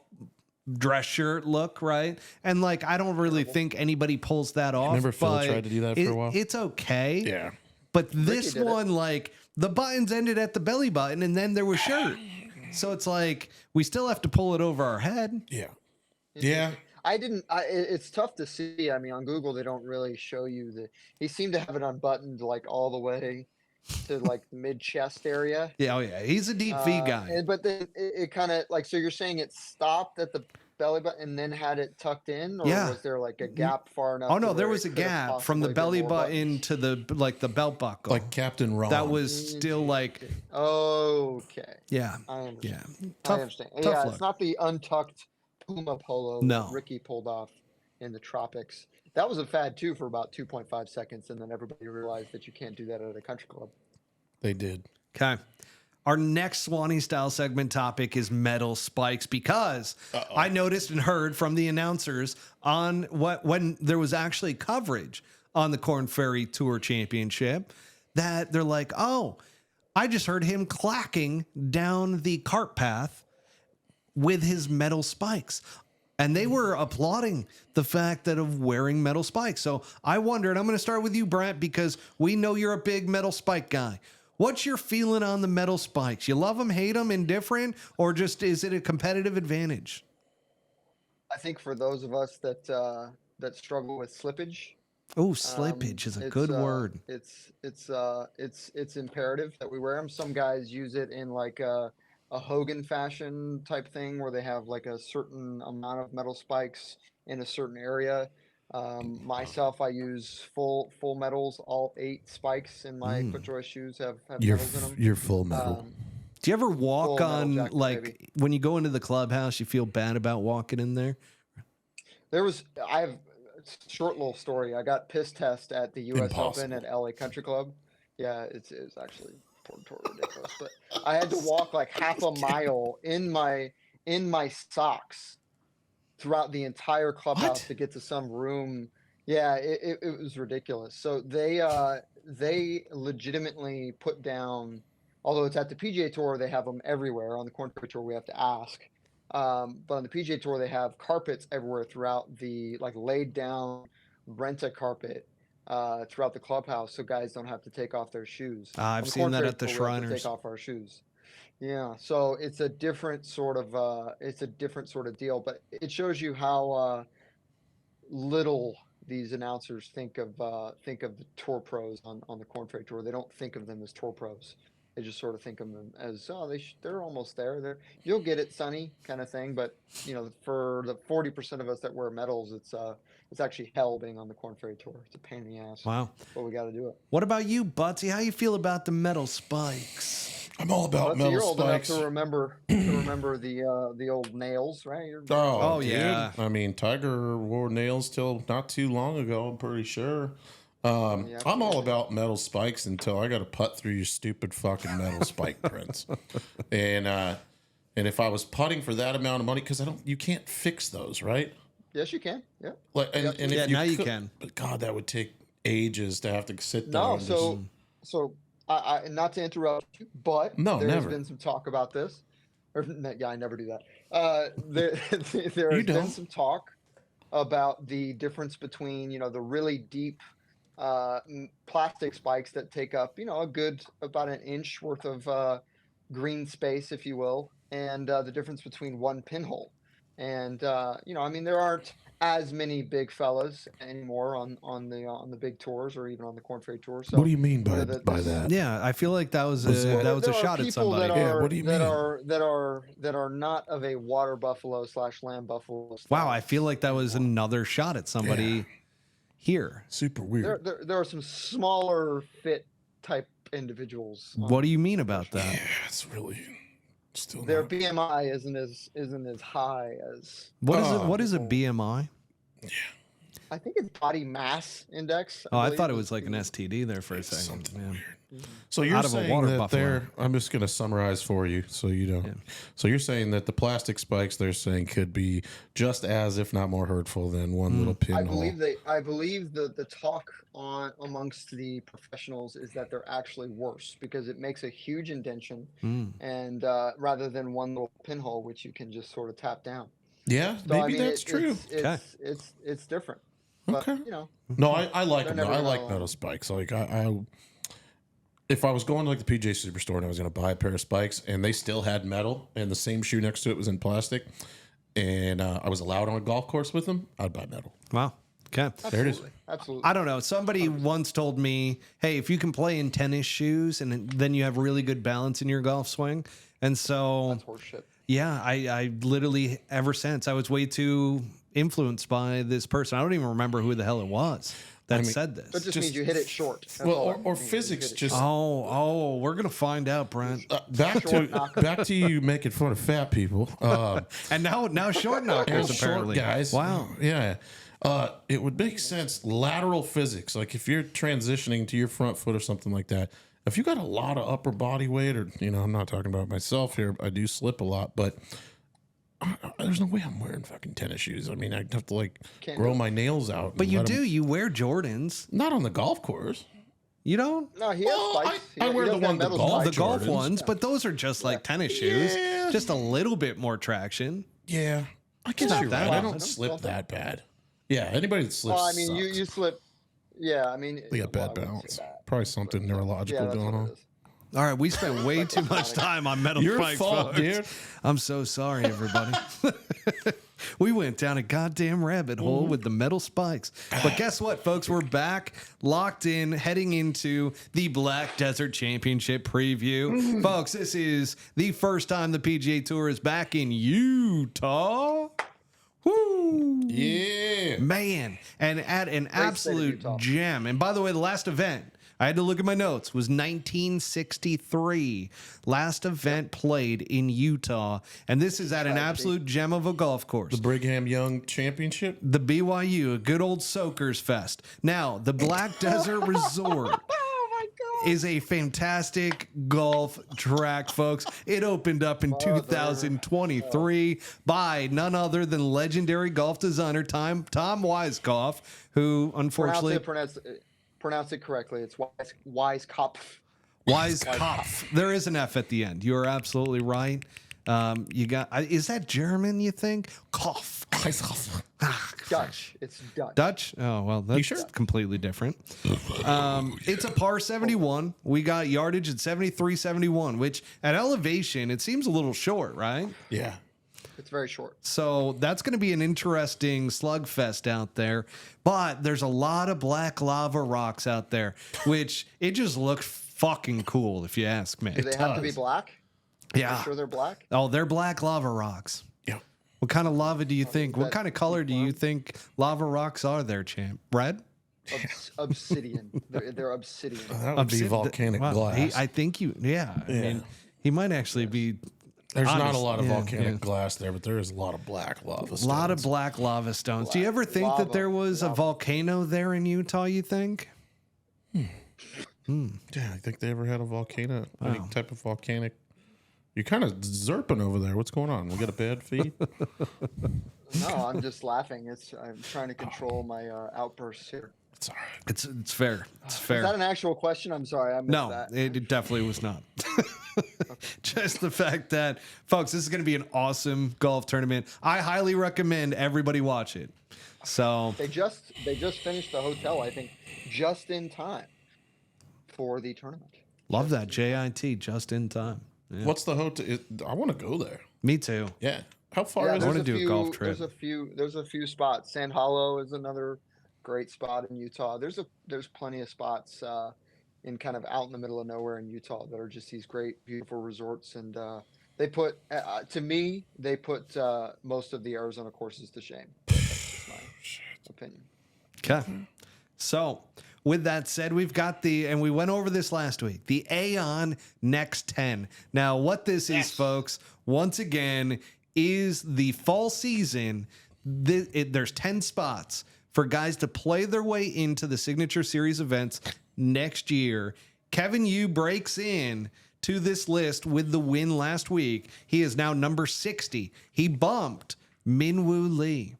dress shirt look, right? And like I don't really think anybody pulls that off. Remember Phil but tried to do that for a while? It's okay. Yeah. But this did it. one, like the buttons ended at the belly button and then there was shirt. So it's like we still have to pull it over our head. Yeah. Yeah. It's tough to see. I mean, on Google, they don't really show you he seemed to have it unbuttoned like all the way to like the mid chest area. Yeah, oh yeah. He's a deep V guy. But then it kind of like, so you're saying it stopped at the belly button and then had it tucked in, or Yeah. was there like a gap far enough? Oh to no, there where was it a could have gap from the possibly been belly more button to the like the belt buckle. Like Captain Ron. that was still like Okay, yeah. I understand. Yeah. I Tough, understand. tough Yeah, look. it's not the untucked Puma polo No. that Ricky pulled off in the tropics. That was a fad too for about 2.5 seconds, and then everybody realized that you can't do that at a country club. They did. Okay. Our next Swanee style segment topic is metal spikes because I noticed and heard from the announcers on when there was actually coverage on the Korn Ferry Tour Championship that they're like, oh, I just heard him clacking down the cart path with his metal spikes. And they were applauding the fact that of wearing metal spikes. So I wondered, I'm going to start with you, Brent, because we know you're a big metal spike guy. What's your feeling on the metal spikes? You love them, hate them, indifferent, or just is it a competitive advantage? I think for those of us that struggle with slippage, Oh, slippage is a it's, good word. it's imperative that we wear them. Some guys use it in like a Hogan fashion type thing where they have like a certain amount of metal spikes in a certain area. Myself, I use full metals. All 8 spikes in my FootJoy shoes have metals in them. You're full metal. Do you ever walk full metal on, jacket, like, baby. when you go into the clubhouse, you feel bad about walking in there? I have a short little story. I got piss test at the U.S. Open Impossible. at LA Country Club. Yeah, it's actually ridiculous. But I had to walk like half a mile in my socks throughout the entire clubhouse What? to get to some room. Yeah, it was ridiculous. So they legitimately put down, although it's at the PGA Tour, they have them everywhere. On the Korn Ferry Tour, we have to ask. But on the PGA Tour, they have carpets everywhere throughout the, like, laid down rent-a-carpet throughout the clubhouse, so guys don't have to take off their shoes. I've On the seen Korn that Ferry at the Tour, we have to Shriners. take off our shoes. Yeah, so it's a different sort of deal, but it shows you how little these announcers think of the tour pros on the Korn Ferry Tour. They don't think of them as tour pros. They just sort of think of them as, oh, they're almost there. You'll get it sunny kind of thing. But for the 40% of us that wear metals, it's actually hell being on the Korn Ferry Tour. It's a pain in the ass. Wow. But we got to do it. What about you, Buttsy? How you feel about the metal spikes? I'm all about metal you're old enough spikes. to remember the old nails, right? Oh, dude. yeah. I mean, Tiger wore nails till not too long ago, I'm pretty sure. I'm all about metal spikes until I got to putt through your stupid fucking metal spike prints. And if I was putting for that amount of money, because you can't fix those, right? Yes, you can. Yeah. Like, and if now you could, can. But God, that would take ages to have to sit down. No, and so I not to interrupt you, but No, there's never. been some talk about this. Yeah, I never do that. There has been some talk about the difference between the really deep plastic spikes that take up a good about an inch worth of green space, if you will, and the difference between one pinhole. And I mean, there aren't as many big fellas anymore on the big tours or even on the Korn Ferry Tour. So What do you mean by the- that? Yeah, I feel like that was a that- that was a there are shot at people somebody. That Yeah, are, what do you that mean? are not of a water buffalo / lamb buffalo. Wow, style. I feel like that was another shot at somebody Yeah. here. Super weird. There are some smaller fit type individuals. What do you mean about that? Yeah, it's really still Their not. BMI isn't as high as What is it? Oh. What is a BMI? I think it's body mass index. Oh, I believe thought it is was like an the- STD there for a second. something Yeah. weird. So you're Out of a saying water that buffalo. I'm just going to summarize for you so you don't. Yeah. So you're saying that the plastic spikes they're saying could be just as, if not more hurtful than one little pinhole. I believe the talk amongst the professionals is that they're actually worse because it makes a huge indention, and rather than one little pinhole which you can just sort of tap down. Yeah, So, maybe I mean, that's true. It's different. But, Okay. you know, No, I like They're them. never I gonna like allow metal them. spikes. Like I if I was going to like the PGA Superstore and I was going to buy a pair of spikes and they still had metal and the same shoe next to it was in plastic, and I was allowed on a golf course with them, I'd buy metal. Wow. Okay. There it is. absolutely. I don't know. Somebody once told me, "Hey, if you can play in tennis shoes and then you have really good balance in your golf swing," and so That's horseshit. yeah, I literally ever since I was way too influenced by this person. I don't even remember who the hell it was that said That this. just, Just- means you hit it short. That's Well, all that or means. You physics hit it just short. Oh, we're gonna find out, Brent. back Short knocker. to you making fun of fat people. And now short knockers and apparently. short guys. Wow. Yeah. It would make sense. Lateral physics. Like if you're transitioning to your front foot or something like that, if you got a lot of upper body weight, or, I'm not talking about myself here, I do slip a lot, but there's no way I'm wearing fucking tennis shoes. I mean, I'd have to like Can't grow do it. my nails out. But and you let 'em- do. You wear Jordans. Not on the golf course. You don't? No, he has Well, spikes. I wear the doesn't have one- the metal golf- The spikes. golf Jordans. ones, but those are just like tennis shoes. Yeah. Just a little bit more traction. Yeah. I guess not you're that right. I bad. don't slip that bad. Yeah. Anybody that slips. Well, I mean, sucks. you slip. Yeah, I mean, They got well, bad I wouldn't balance. say that. Probably something Yeah, neurological that's going what on. it is. All right, we spent way too much time on metal Your spikes, fault, folks. dude. I'm so sorry, everybody. We went down a goddamn rabbit hole with the metal spikes. But guess what, folks? We're back, locked in, heading into the Black Desert Championship preview. Folks, this is the first time the PGA Tour is back in Utah. Woo! Yeah. Man, and at an state of absolute Utah. gem. And by the way, the last event, I had to look at my notes, was 1963. Last event played in Utah. And this is at an absolute gem of a golf course. The Brigham Young Championship. The BYU, a good old Soakers Fest. Now, the Black Desert Resort is a fantastic golf track, folks. It opened up in 2023 by none other than legendary golf designer Tom Weiskopf, who unfortunately Pronounce it correctly. It's Weiskopf. Weiskopf. There is an F at the end. You are absolutely right. You got is that German? You think? Kopf. Dutch. It's Dutch. Dutch? Oh, well, that's sure? completely different. It's a par 71. We got yardage at 73.71, which at elevation, it seems a little short, right? Yeah. It's very short. So that's going to be an interesting slugfest out there. But there's a lot of black lava rocks out there, which it just looked fucking cool, if you ask me. Do they have to be black? Yeah. Are you sure they're black? Oh, they're black lava rocks. Yeah. What kind of lava do you think? What that kind of color do you think lava rocks are there, champ? Red? Obsidian. They're obsidian. That would be volcanic Wow, glass. I think I mean, he might actually be. There's not a honest. lot of Yeah, volcanic glass there, but there is a lot of black lava. A lot of black lava stones. Do you ever think that there was a volcano there in Utah, you think? Yeah, I think they ever had a volcano, any type of volcanic. You're kind of zerping over there. What's going on? We got a bad feed? No, I'm just laughing. I'm trying to control my outbursts here. It's all right. It's fair. It's fair. Is that an actual question? I'm sorry. I missed No, that. it definitely was not. Just the fact that, folks, this is going to be an awesome golf tournament. I highly recommend everybody watch it. So They just finished the hotel, I think, just in time for the tournament. love that JIT just in time. Yeah. What's the hotel? I want to go there. Me too. Yeah. How far Yeah, is I it? wanna do a golf trip. There's a few spots. Sand Hollow is another great spot in Utah. There's plenty of spots in kind of out in the middle of nowhere in Utah that are just these great, beautiful resorts. And they put, to me, most of the Arizona courses to shame. That's just my opinion. Okay. So, with that said, we've got and we went over this last week, the Aon Next 10. Now, what this is, folks, once again, is the fall season. There's 10 spots for guys to play their way into the Signature Series events next year. Kevin Yu breaks in to this list with the win last week. He is now number 60. He bumped Minwoo Lee.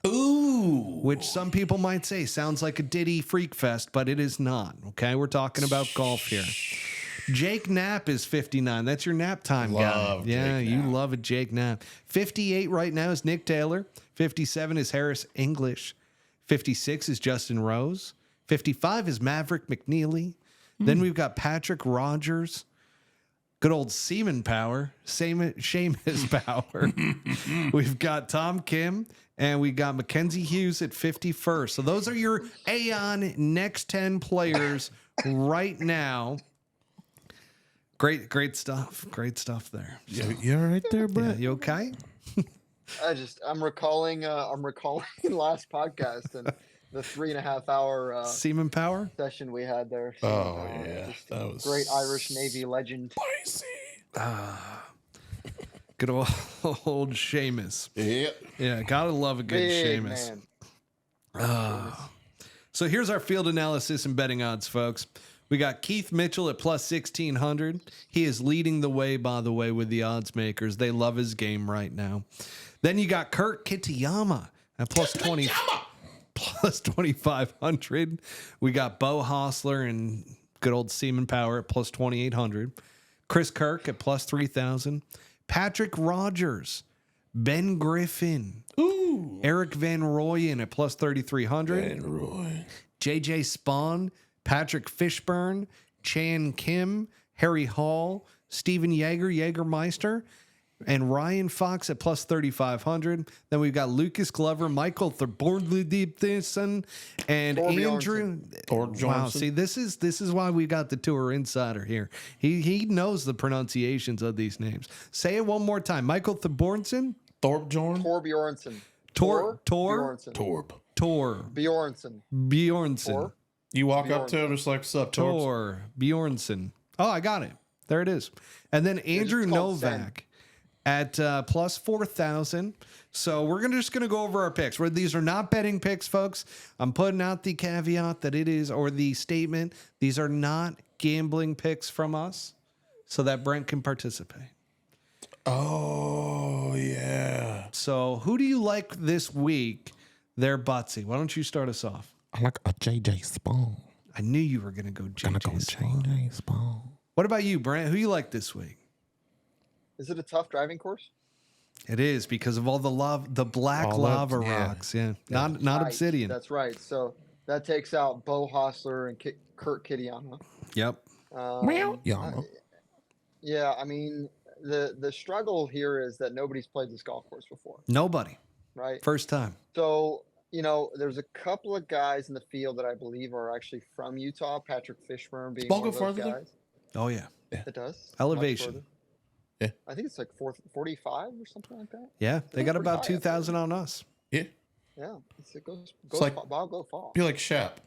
Ooh. Which some people might say sounds like a Diddy Freak Fest, but it is not. Okay, we're talking about golf here. Jake Knapp is 59. That's your nap time Love guy. Yeah, Jake you Knapp. love it, Jake Knapp. 58 right now is Nick Taylor. 57 is Harris English. 56 is Justin Rose. 55 is Maverick McNeely. Then we've got Patrick Rogers. Good old Seaman Power. Seamus Power. We've got Tom Kim. And we got Mackenzie Hughes at 51st. So those are your Aon Next 10 players right now. Great stuff. Great stuff there. So, You all right there, yeah, Brent? you okay? I'm recalling last podcast and the 3.5 hour Seaman Power? session we had there. Oh, yeah. just That was great Irish Navy legend. spicy. Good old Seamus. Yeah. Yeah, gotta love a good Big Seamus. man. So here's our field analysis and betting odds, folks. We got Keith Mitchell at plus 1,600. He is leading the way, by the way, with the odds makers. They love his game right now. Then you got Kurt Kitayama at plus 2,500. We got Bo Hostler and good old Seaman Power at plus 2,800. Chris Kirk at plus 3,000. Patrick Rogers, Ben Griffin, Eric Van Rooyen at plus 3,300. And Roy. JJ Spawn, Patrick Fishburne, Chan Kim, Harry Hall, Steven Jägermeister, and Ryan Fox at plus 3,500. Then we've got Lucas Glover, Michael Thorbjornsson, and Andrew. Wow, see, this is why we got the Tour Insider here. He knows the pronunciations of these names. Say it one more time. Michael Thorbjornsson. Thorbjorn? Bjornsson. Torb. Bjornsson. You walk up to him just like, sup, Torbs? Bjornsson. Oh, I got it. There it is. And then Andrew Novak at plus 4,000. So we're just going to go over our picks. These are not betting picks, folks. I'm putting out the caveat that it is, or the statement, these are not gambling picks from us so that Brent can participate. Oh, yeah. So who do you like this week there, Buttsy? Why don't you start us off? I like a JJ Spawn. I knew you were going to go JJ Spawn. JJ Spawn. What about you, Brent? Who you like this week? Is it a tough driving course? It is because of all the black lava rocks. Yeah, not Right, obsidian. That's right. So that takes out Bo Hostler and Kurt Kitayama. Yep. Yeah, I mean the struggle here is that nobody's played this golf course before, Nobody. right? First time. So there's a couple of guys in the field that I believe are actually from Utah. Patrick Fishburne being Ball one go of those farther there? guys. Oh yeah. It does. Elevation. Much further. Yeah. I think it's like 45 or something like that. Yeah, they got about pretty high, 2,000 on us. Yeah. Yeah, it goes like- I'll go far. Be like Shep.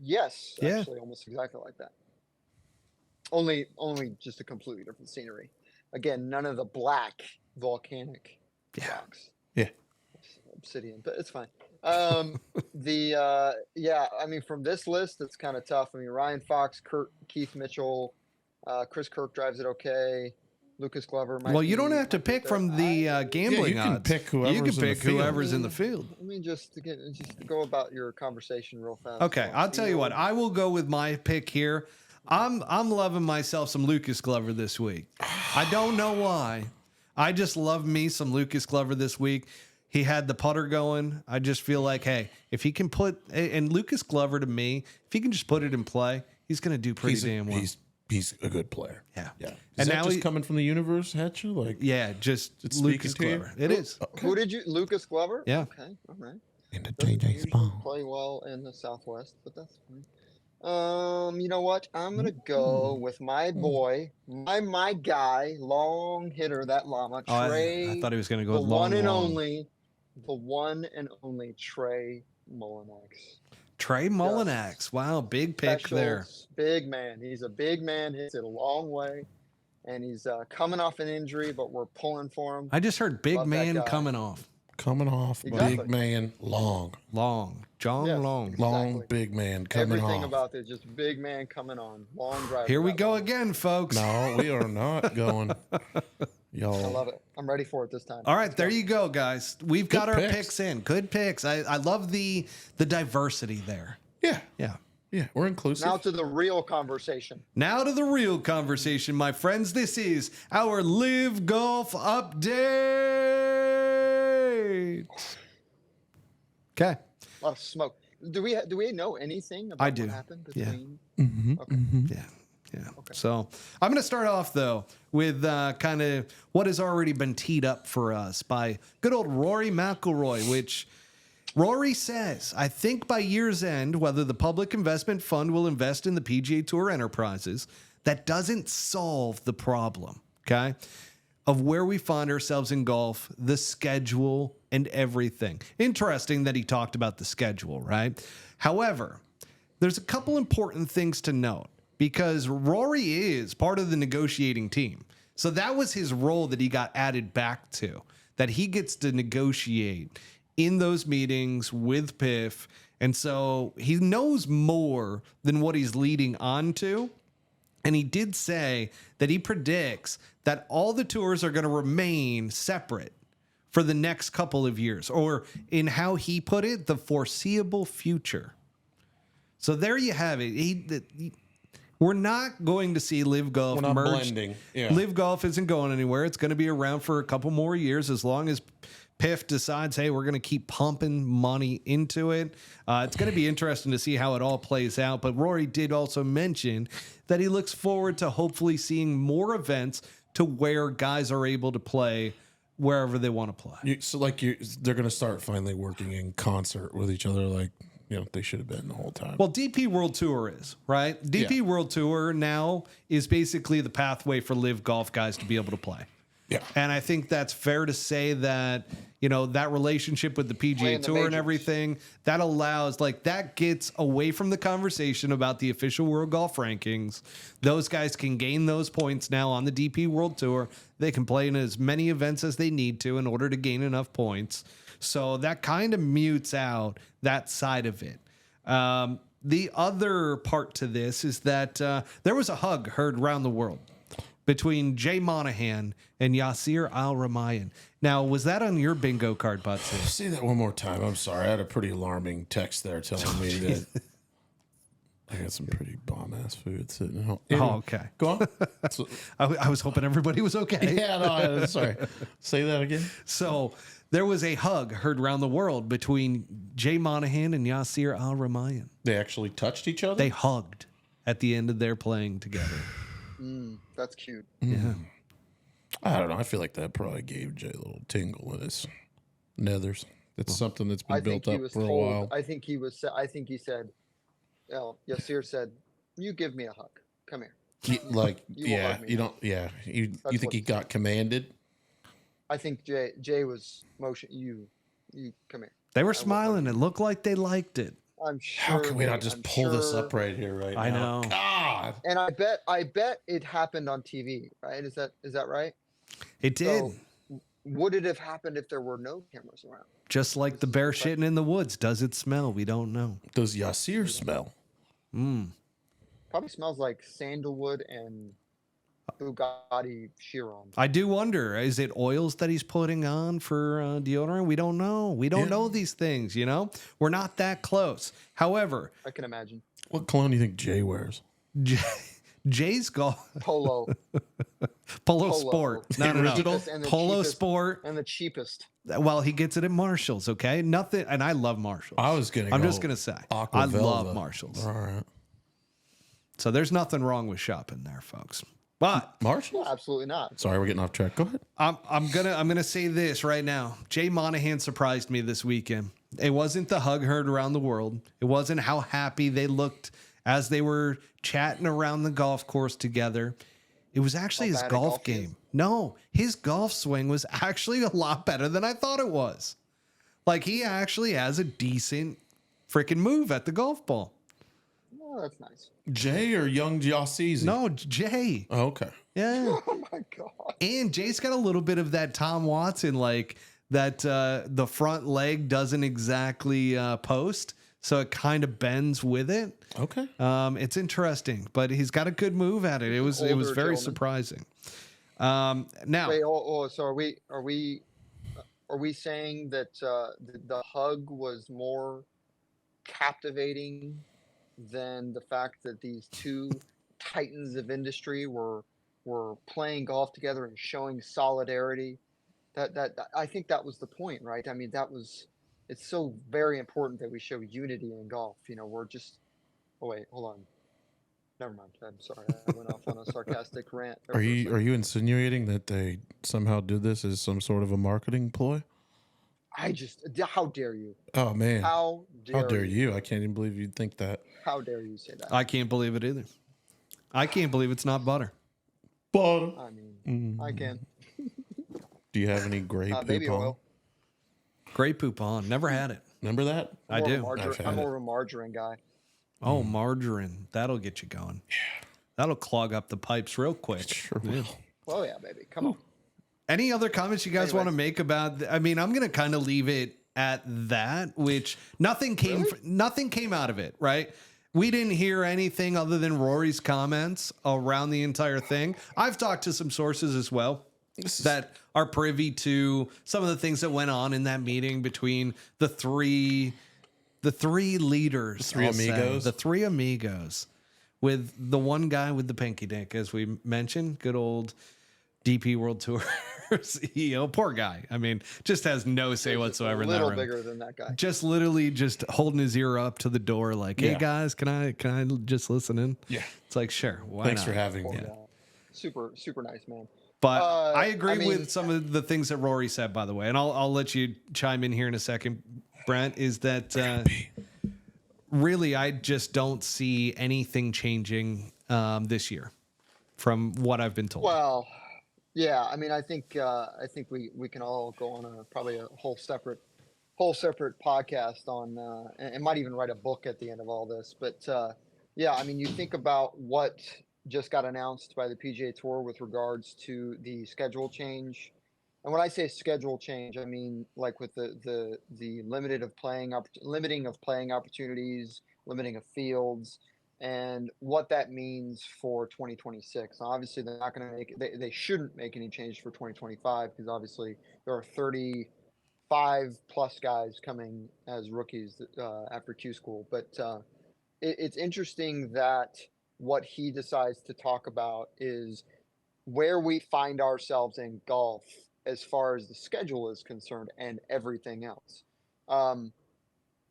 Yes, Yeah. actually, almost exactly like that. Only just a completely different scenery. Again, none of the black volcanic Yeah. rocks. Yeah. Obsidian, but it's fine. I mean, from this list, it's kind of tough. I mean, Ryan Fox, Keith Mitchell, Chris Kirk drives it okay. Lucas Glover. Well, you don't have to might be pick there. from the gambling you can odds. pick whoever's you can in the pick field. whoever's in the field. I mean, just to go about your conversation real fast. Okay, I'll tell you what. I will go with my pick here. I'm loving myself some Lucas Glover this week. I don't know why. I just love me some Lucas Glover this week. He had the putter going. I just feel like, hey, if he can put and Lucas Glover to me, if he can just put it in play, he's going to do pretty damn well. He's a good player. Yeah. Yeah. Is And that now just coming from the universe, Hatcher? Like, Yeah, just It's Lucas speaking to you? Glover. It is. Who did you? Lucas Glover. Yeah. Okay. All right. in the Doesn't JJ usually Spawn. play well in the Southwest, but that's fine. You know what? I'm gonna go with my boy, my guy, long hitter, that llama, Oh, Trey. I thought he was going to go the with long, one and long. only Trey Mullinax. Trey Mullinax. Wow, big pick there. Specials, big man. He's a big man. Hits it a long way, and he's coming off an injury, but we're pulling for him. I just heard big Love that man guy. coming off. Coming off, Exactly. big man, long. John Yes. Long. Long, Exactly. big man coming Everything off. about this, just big man coming on, long drive. Here we go again, folks. No, we are not going. I Y'all. love it. I'm ready for it this time. All right, there you go, guys. We've got our picks. picks in. Good picks. I love the diversity there. Yeah. Yeah. Yeah. We're inclusive. Now to the real conversation. Now to the real conversation, my friends. This is our LIV Golf update. Okay. A lot of smoke. Do we know anything about I do. what happened Yeah. between? Mhm, Okay. mhm. Yeah. Yeah. So I'm going to start off, though, with kind of what has already been teed up for us by good old Rory McIlroy, which Rory says, I think by year's end, whether the public investment fund will invest in the PGA Tour enterprises, that doesn't solve the problem, okay, of where we find ourselves in golf, the schedule, and everything. Interesting that he talked about the schedule, right? However, there's a couple important things to note because Rory is part of the negotiating team. So that was his role that he got added back to, that he gets to negotiate in those meetings with PIF. And so he knows more than what he's leading on to. And he did say that he predicts that all the tours are going to remain separate for the next couple of years, or in how he put it, the foreseeable future. So there you have it. We're not going to see LIV Golf We're not merged. blending. Yeah. LIV Golf isn't going anywhere. It's going to be around for a couple more years as long as PIF decides, hey, we're going to keep pumping money into it. It's going to be interesting to see how it all plays out. But Rory did also mention that he looks forward to hopefully seeing more events to where guys are able to play wherever they want to play. They're going to start finally working in concert with each other like, they should have been the whole time. Well, DP World Tour is, right? DP World Tour now is basically the pathway for LIV Golf guys to be able to play. Yeah. And I think that's fair to say that, that relationship with the PGA Tour and majors. everything, that allows, that gets away from the conversation about the official World Golf Rankings. Those guys can gain those points now on the DP World Tour. They can play in as many events as they need to in order to gain enough points. So that kind of mutes out that side of it. The other part to this is that there was a hug heard around the world between Jay Monahan and Yasir Al-Ramayan. Now, was that on your bingo card, Buttsy? Say that one more time. I'm sorry. I had a pretty alarming text there telling me that I got some pretty bomb-ass food sitting at home. Oh, okay. Go on. I was hoping everybody was okay. Yeah, no, sorry. Say that again. So there was a hug heard around the world between Jay Monahan and Yasir Al-Ramayan. They actually touched each other? They hugged at the end of their playing together. That's cute. Yeah. I don't know. I feel like that probably gave Jay a little tingle in his nethers. That's something that's been I think built he up was for a told. while. I think he said, "Oh, Yasir said, you give me a hug. Come here." You will hug me you now. don't, yeah. You That's think what he he got commanded? I think Jay was motion. You come here. They were I will hug smiling. you. It looked like they liked it. I'm sure. How can we not just pull this up right here, right I now? know. God. And I bet it happened on TV, right? Is that right? It did. So, would it have happened if there were no cameras around? Just like the bear shitting in the woods. Does it smell? We don't know. Does Yasir smell? Probably smells like sandalwood and Bugatti Chiron. I do wonder, is it oils that he's putting on for deodorant? We don't know. We don't know these things, you know? We're not that close. However, I can imagine. What cologne do you think Jay wears? Jay's golf Polo. Polo Sport. No. Cheapest and the Polo cheapest Sport. and the cheapest. Well, he gets it at Marshall's, okay? Nothing, and I love Marshall's. I'm just going to say, Aqua I Velva. love Marshall's. All right. So there's nothing wrong with shopping there, folks. But Marshall? Absolutely not. Sorry, we're getting off track. Go ahead. I'm gonna say this right now. Jay Monahan surprised me this weekend. It wasn't the hug heard around the world. It wasn't how happy they looked as they were chatting around the golf course together. It was actually his golf game. No, his golf swing was actually a lot better than I thought it was. Like, he actually has a decent freaking move at the golf ball. Oh, that's nice. Jay or young Yasizi? No, Jay. Oh, okay. Yeah. Oh my god. And Jay's got a little bit of that Tom Watson, like that the front leg doesn't exactly post, so it kind of bends with it. Okay. It's interesting, but he's got a good move at it. It was very gentleman. surprising. Now, Wait, so are we saying that the hug was more captivating than the fact that these two titans of industry were playing golf together and showing solidarity? That I think that was the point, right? I mean, it's so very important that we show unity in golf. You know, we're just. Oh wait, hold on. Never mind. I'm sorry. I went off on a sarcastic rant. Are you insinuating that they somehow did this as some sort of a marketing ploy? How dare you? Oh man. How dare you? I can't even believe you'd think that. How dare you say that? I can't believe it either. I can't believe it's not butter. Butter. I mean, I can. Do you have any gray Baby poupon? oil. Great poupon. Never had it. Remember that? I do. I'm more of a margarine guy. Oh, margarine. That'll get you going. Yeah. That'll clog up the pipes real quick. Sure Yeah. will. Oh yeah, baby. Come on. Any other comments you guys want to make about? I mean, I'm going to kind of leave it at that. Which nothing came out of it, right? We didn't hear anything other than Rory's comments around the entire thing. I've talked to some sources as well that are privy to some of the things that went on in that meeting between the three leaders, the three amigos, with the one guy with the pinky dick, as we mentioned, good old DP World Tour CEO, poor guy. I mean, just has no say whatsoever in that room. A little bigger than that guy. Just literally just holding his ear up to the door, like, "Hey guys, can I just listen in?" Yeah, it's like, sure. Why Thanks not? for having me. Yeah. Super nice man. But I agree with some of the things that Rory said, by the way, and I'll let you chime in here in a second, Brent. Is that really, I just don't see anything changing this year from what I've been told. Well, yeah, I mean, I think we can all go on probably a whole separate podcast on and might even write a book at the end of all this. But yeah, I mean, you think about what just got announced by the PGA Tour with regards to the schedule change. And when I say schedule change, I mean like with the limiting of playing opportunities, limiting of fields, and what that means for 2026. Now, obviously, they're not going to they shouldn't make any change for 2025 because obviously there are 35 plus guys coming as rookies after Q School. But it's interesting that what he decides to talk about is where we find ourselves in golf as far as the schedule is concerned and everything else.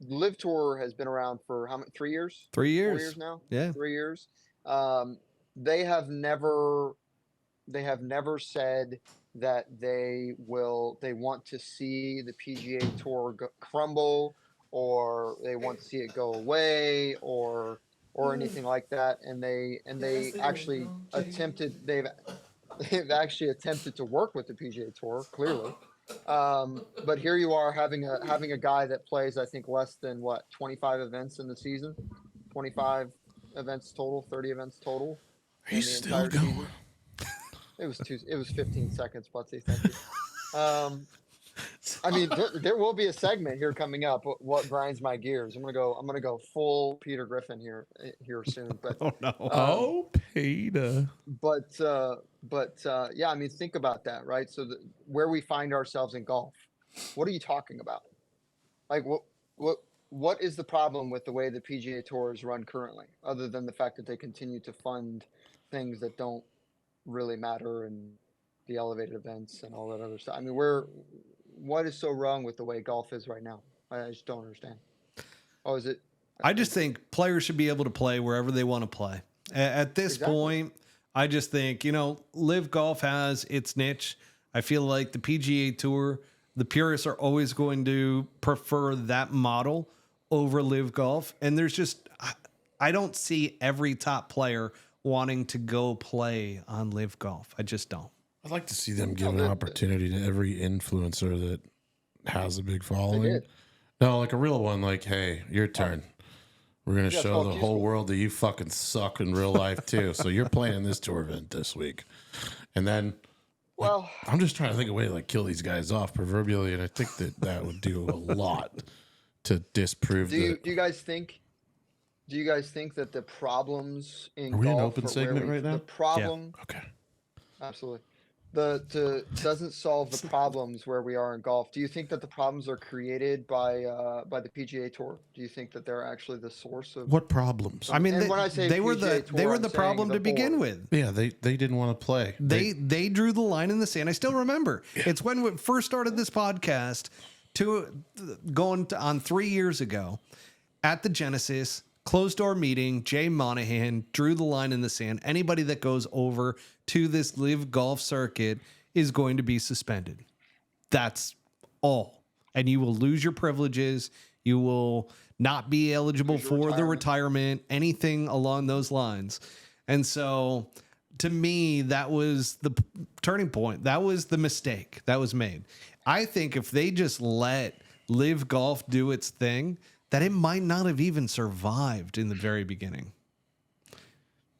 LIV Tour has been around for how many? 3 years? 3 years. 4 years now? Yeah. 3 years. They have never said that they want to see the PGA Tour crumble, or they want to see it go away, or anything like that. And they actually they've actually attempted to work with the PGA Tour, clearly. But here you are having a guy that plays, I think, less than 25 events in the season, 25 events total, 30 events total. He's still going. Season. It was 15 seconds, Buttsy. Thank you. I mean, there will be a segment here coming up. What grinds my gears? I'm gonna go full Peter Griffin here soon. But Oh no. Peter. But yeah, I mean, think about that, right? So where we find ourselves in golf, what are you talking about? Like, what is the problem with the way the PGA Tour is run currently, other than the fact that they continue to fund things that don't really matter, and the elevated events and all that other stuff? I mean, what is so wrong with the way golf is right now? I just don't understand. Oh, is it? I just think players should be able to play wherever they want to play. At this point, I just think, LIV Golf has its niche. I feel like the PGA Tour, the purists are always going to prefer that model over LIV Golf. And there's just, I don't see every top player wanting to go play on LIV Golf. I just don't. I'd like to see them give an opportunity to every influencer that has a big following. No, like a real one, like, hey, your turn. We're going to show the whole world that you fucking suck in real life, too. So you're playing this tour event this week. And then, well, I'm just trying to think of a way to kill these guys off proverbially. And I think that would do a lot to disprove do you guys think that the problems in golf... Are we in an open segment right now? The problem... Yeah. Okay. Absolutely. Doesn't solve the problems where we are in golf. Do you think that the problems are created by the PGA Tour? Do you think that they're actually the source of what problems? I mean, when I say they were PGA the problem to begin with. Yeah, they didn't want to play. They drew the line in the sand. I still remember. Yeah. It's when we first started this podcast, on 3 years ago, at the Genesis closed door meeting. Jay Monahan drew the line in the sand. Anybody that goes over to this LIV Golf circuit is going to be suspended. That's all. And you will lose your privileges. You will not be eligible for the retirement, anything along those lines. And so to me, that was the turning point. That was the mistake that was made. I think if they just let LIV Golf do its thing, that it might not have even survived in the very beginning.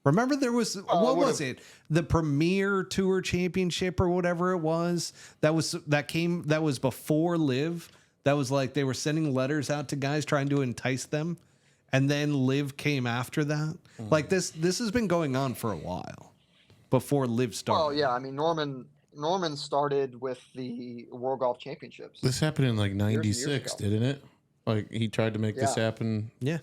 Remember there was, what was it? The Premier Tour Championship or whatever it was that was before LIV. That was like they were sending letters out to guys trying to entice them. And then LIV came after that. Mm. Like this has been going on for a while before LIV started. Well, yeah. I mean, Norman started with the World Golf Championships. This happened in like 96, didn't it? Like he tried to make this happen. Yeah.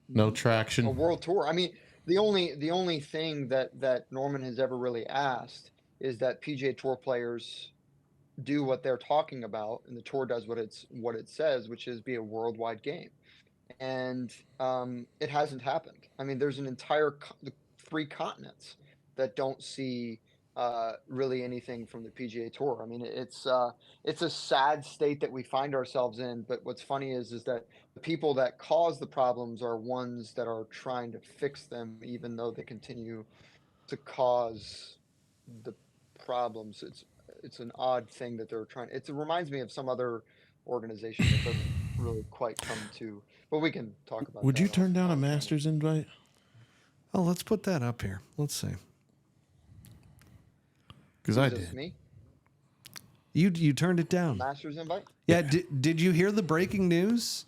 No traction. A world tour. I mean, the only thing that Norman has ever really asked is that PGA Tour players do what they're talking about, and the tour does what it says, which is be a worldwide game. And it hasn't happened. I mean, there's an entire 3 continents that don't see really anything from the PGA Tour. I mean, it's a sad state that we find ourselves in. But what's funny is that the people that cause the problems are ones that are trying to fix them, even though they continue to cause the problems. It's an odd thing that they're trying. It reminds me of some other organization that doesn't really quite come to. But we can talk about. Would you turn down a Masters invite? Oh, let's put that up here. Let's see. Because I did. Me? You turned it down. Masters invite? Yeah. Did you hear the breaking news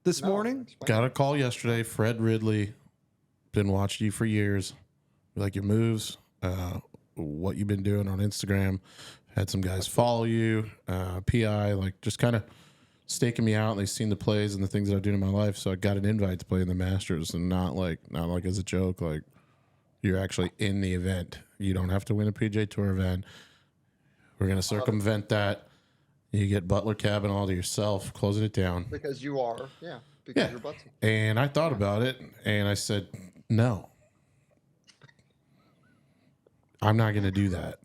this morning? Got a call yesterday. Fred Ridley, been watching you for years. We like your moves, what you've been doing on Instagram. Had some guys follow you. PI, like just kind of staking me out. And they've seen the plays and the things that I do in my life. So I got an invite to play in the Masters, and not like as a joke. Like you're actually in the event. You don't have to win a PGA Tour event. We're going to circumvent that. You get Butler Cabin all to yourself, closing it down. Because you are, because you're Buttsy. And I thought about it, and I said, no. I'm not going to do that.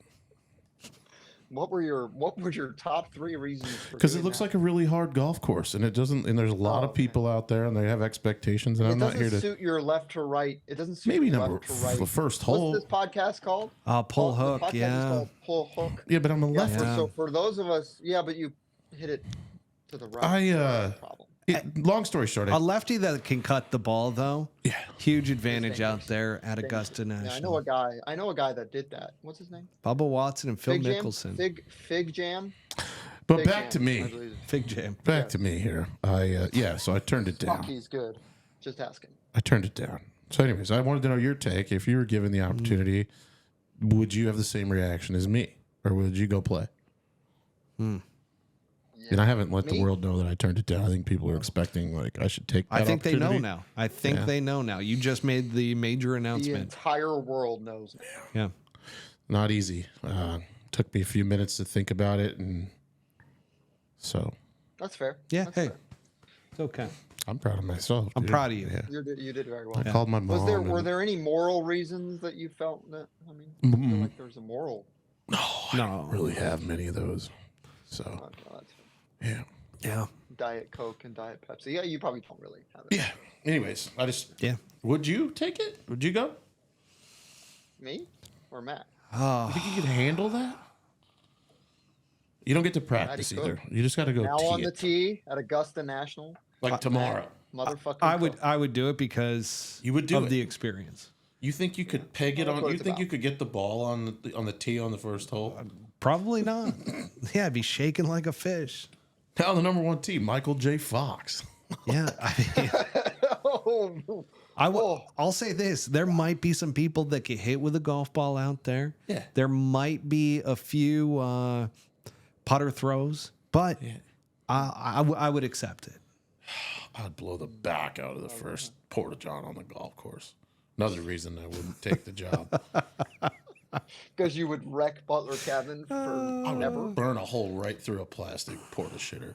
What were your top 3 reasons? Because it looks like a really hard golf course, and it doesn't. And there's a lot of people out there, and they have expectations. And I'm not here to suit your left to right. It doesn't suit maybe your number left to right. the first hole. What's this podcast called? Pull The hook. podcast is Yeah. called Pull Hook. Yeah, but I'm a left. Yeah. So for those of us, but you hit it to the right. Problem. Long story short, A lefty that can cut the ball, though. Yeah. Huge advantage out there at Augusta National. Yeah, I know a guy that did that. What's his name? Bubba Watson and Phil Fig Jam? Nicholson. Fig Jam. but Fig back Jam, to I me. believe. Fig Jam. Back to me here. So I turned it down. He's good. Just asking. I turned it down. So, anyways, I wanted to know your take. If you were given the opportunity, would you have the same reaction as me, or would you go play? And I haven't let the world know that I turned it down. I think people are expecting I should take that I think they know opportunity. now. I think they know now. You just made the major The announcement. entire world knows now. Yeah. Not easy. Took me a few minutes to think about it, and so That's fair. Yeah. That's Hey, fair. it's okay. I'm proud of myself. I'm dude. proud of you. Yeah. You did very well. I called my mom. Were there any moral reasons that you felt that? I mean, I feel like there's a moral. No, I don't really have many of those. So yeah. Yeah. Diet Coke and Diet Pepsi. Yeah, you probably don't really have it. Yeah. Anyways, Yeah. Would you take it? Would you go? Me or Matt? You think you could handle that? You don't get to practice could. either. You just got to go Now tee on the it. tee at Augusta National. Like tomorrow. Motherfucking. I would do it because You would do of it. the experience. You think you could peg it That's on? what You it's think about. you could get the ball on the tee on the first hole? Probably not. Yeah, I'd be shaking like a fish. Now the number 1 tee, Michael J. Fox. Yeah. Oh, I'll say this. There might be some people that get hit with a golf ball out there. Yeah. There might be a few putter throws, but I would accept it. I'd blow the back out of the first porta-john on the golf course. Another reason I wouldn't take the job. because you would wreck Butler Cabin for never. Burn a hole right through a plastic porta shitter.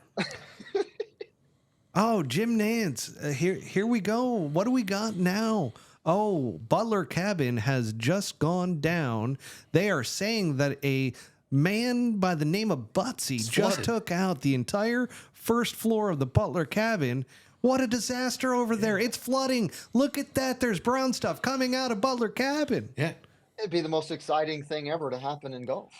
Oh, Jim Nance. Here we go. What do we got now? Oh, Butler Cabin has just gone down. They are saying that a man by the name of Buttsy just flooded. took out the entire first floor of the Butler Cabin. What a disaster over there. It's flooding. Look at that. There's brown stuff coming out of Butler Cabin. Yeah. It'd be the most exciting thing ever to happen in golf.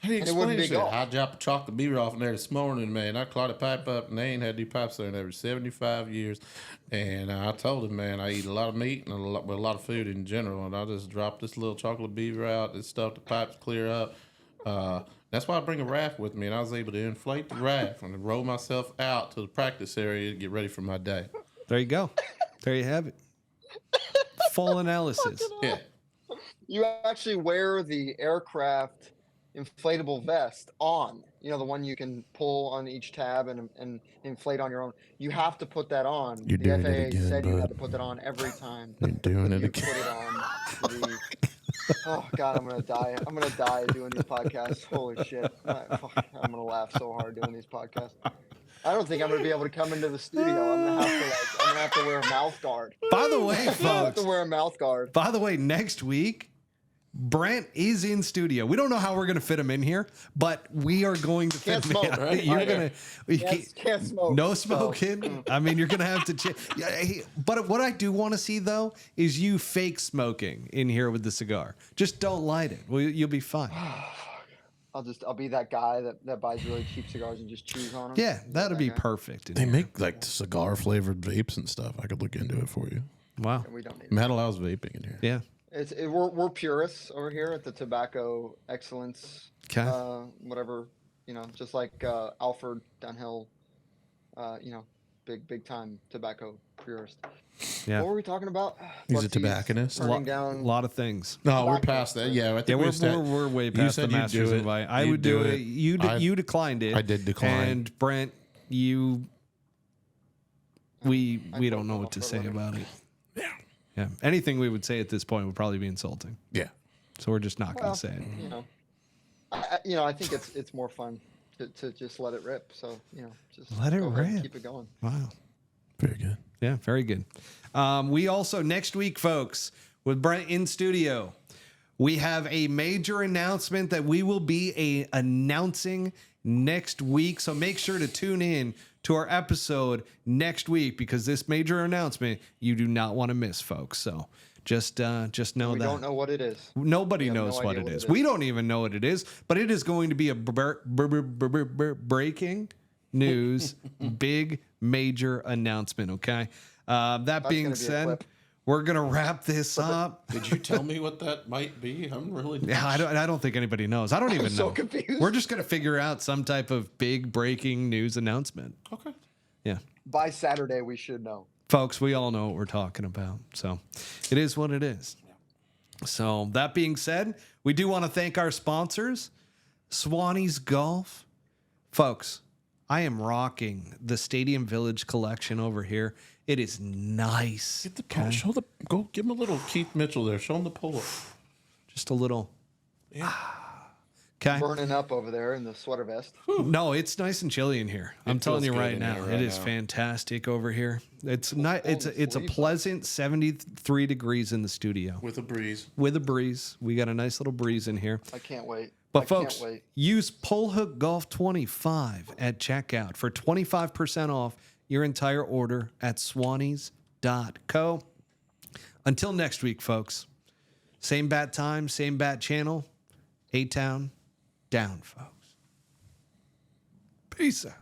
How do you And it explain wouldn't be this? golf. I dropped a chocolate beaver off in there this morning, man. I clawed a pipe up, and they ain't had new pipes there in over 75 years. And I told him, man, I eat a lot of meat and a lot of food in general, and I just dropped this little chocolate beaver out. This stuff, the pipes clear up. That's why I bring a raft with me, and I was able to inflate the raft and roll myself out to the practice area to get ready for my day. There you go. There you have it. Full analysis. Yeah. You actually wear the aircraft inflatable vest on, the one you can pull on each tab and inflate on your own. You have to put that on. You're the doing FAA it again, said you bud. had to put that on every time. You're doing it You again. put it on. Oh God, I'm gonna die. I'm gonna die doing these podcasts. Holy shit! I'm gonna laugh so hard doing these podcasts. I don't think I'm gonna be able to come into the studio. I'm gonna have to wear a mouth guard. By the way, I have folks. to wear a mouth guard. By the way, next week, Brent is in studio. We don't know how we're going to fit him in here, but we are going to fit Can't him smoke, in. right? You're Yeah. going to Can't smoke. no so- smoking. I mean, you're going to have to. But what I do want to see though is you fake smoking in here with the cigar. Just don't light it. Well, you'll be fine. I'll be that guy that buys really cheap cigars and just chews on them. Yeah, that'd be perfect. in They here. make like cigar flavored vapes and stuff. I could look into it for you. Wow. We don't need it. Matt allows vaping in here. Yeah. We're purists over here at the Tobacco Excellence. Okay. Whatever, just like Alfred Dunhill, big time tobacco purist. Yeah. What were we talking about? He's a Butsy's tobacconist. Turning A down. lot of things. No, we're Tobacco. past that. Yeah, I think Yeah, we're way you past the said you'd Masters do it. invite. I You'd would do it. You declined it. I did decline. And Brent, we I don't know don't what to know say what about it. Yeah. Yeah. Anything we would say at this point would probably be insulting. Yeah. So we're just not going Well, to say it. I think it's more fun to just let it rip. So just Let it go ahead and rip. keep it going. Wow. Very good. Yeah, very good. We also, next week, folks, with Brent in studio, we have a major announcement that we will be announcing next week. So make sure to tune in to our episode next week, because this major announcement you do not want to miss, folks. So just know that. We don't know what it is. Nobody knows what it is. We don't even know what it is, but it is going to be a breaking news, big major announcement. Okay. That being said, we're gonna wrap this up. Did you tell me what that might be? I'm really I don't think anybody knows. I don't even know. So confused. We're just gonna figure out some type of big breaking news announcement. Okay. Yeah. By Saturday, we should know. Folks, we all know what we're talking about. So it is what it is. So that being said, we do want to thank our sponsors, Swannies Golf. Folks, I am rocking the Stadium Village collection over here. It is nice. Get the polo. Go give him a little Keith Mitchell there. Show him the polo. Just a little. Yeah. Okay. Burning up over there in the sweater vest. No, it's nice and chilly in here. I'm telling you feels good right in now, here it right is now. fantastic over here. It's not. It's a pleasant 73 degrees in the studio With a breeze. with a breeze. We got a nice little breeze in here. I can't wait. But folks, use Pole Hook Golf 25 at checkout for 25% off your entire order at swannies.co. Until next week, folks. Same bat time, same bat channel. A-Town, down, folks. Peace out.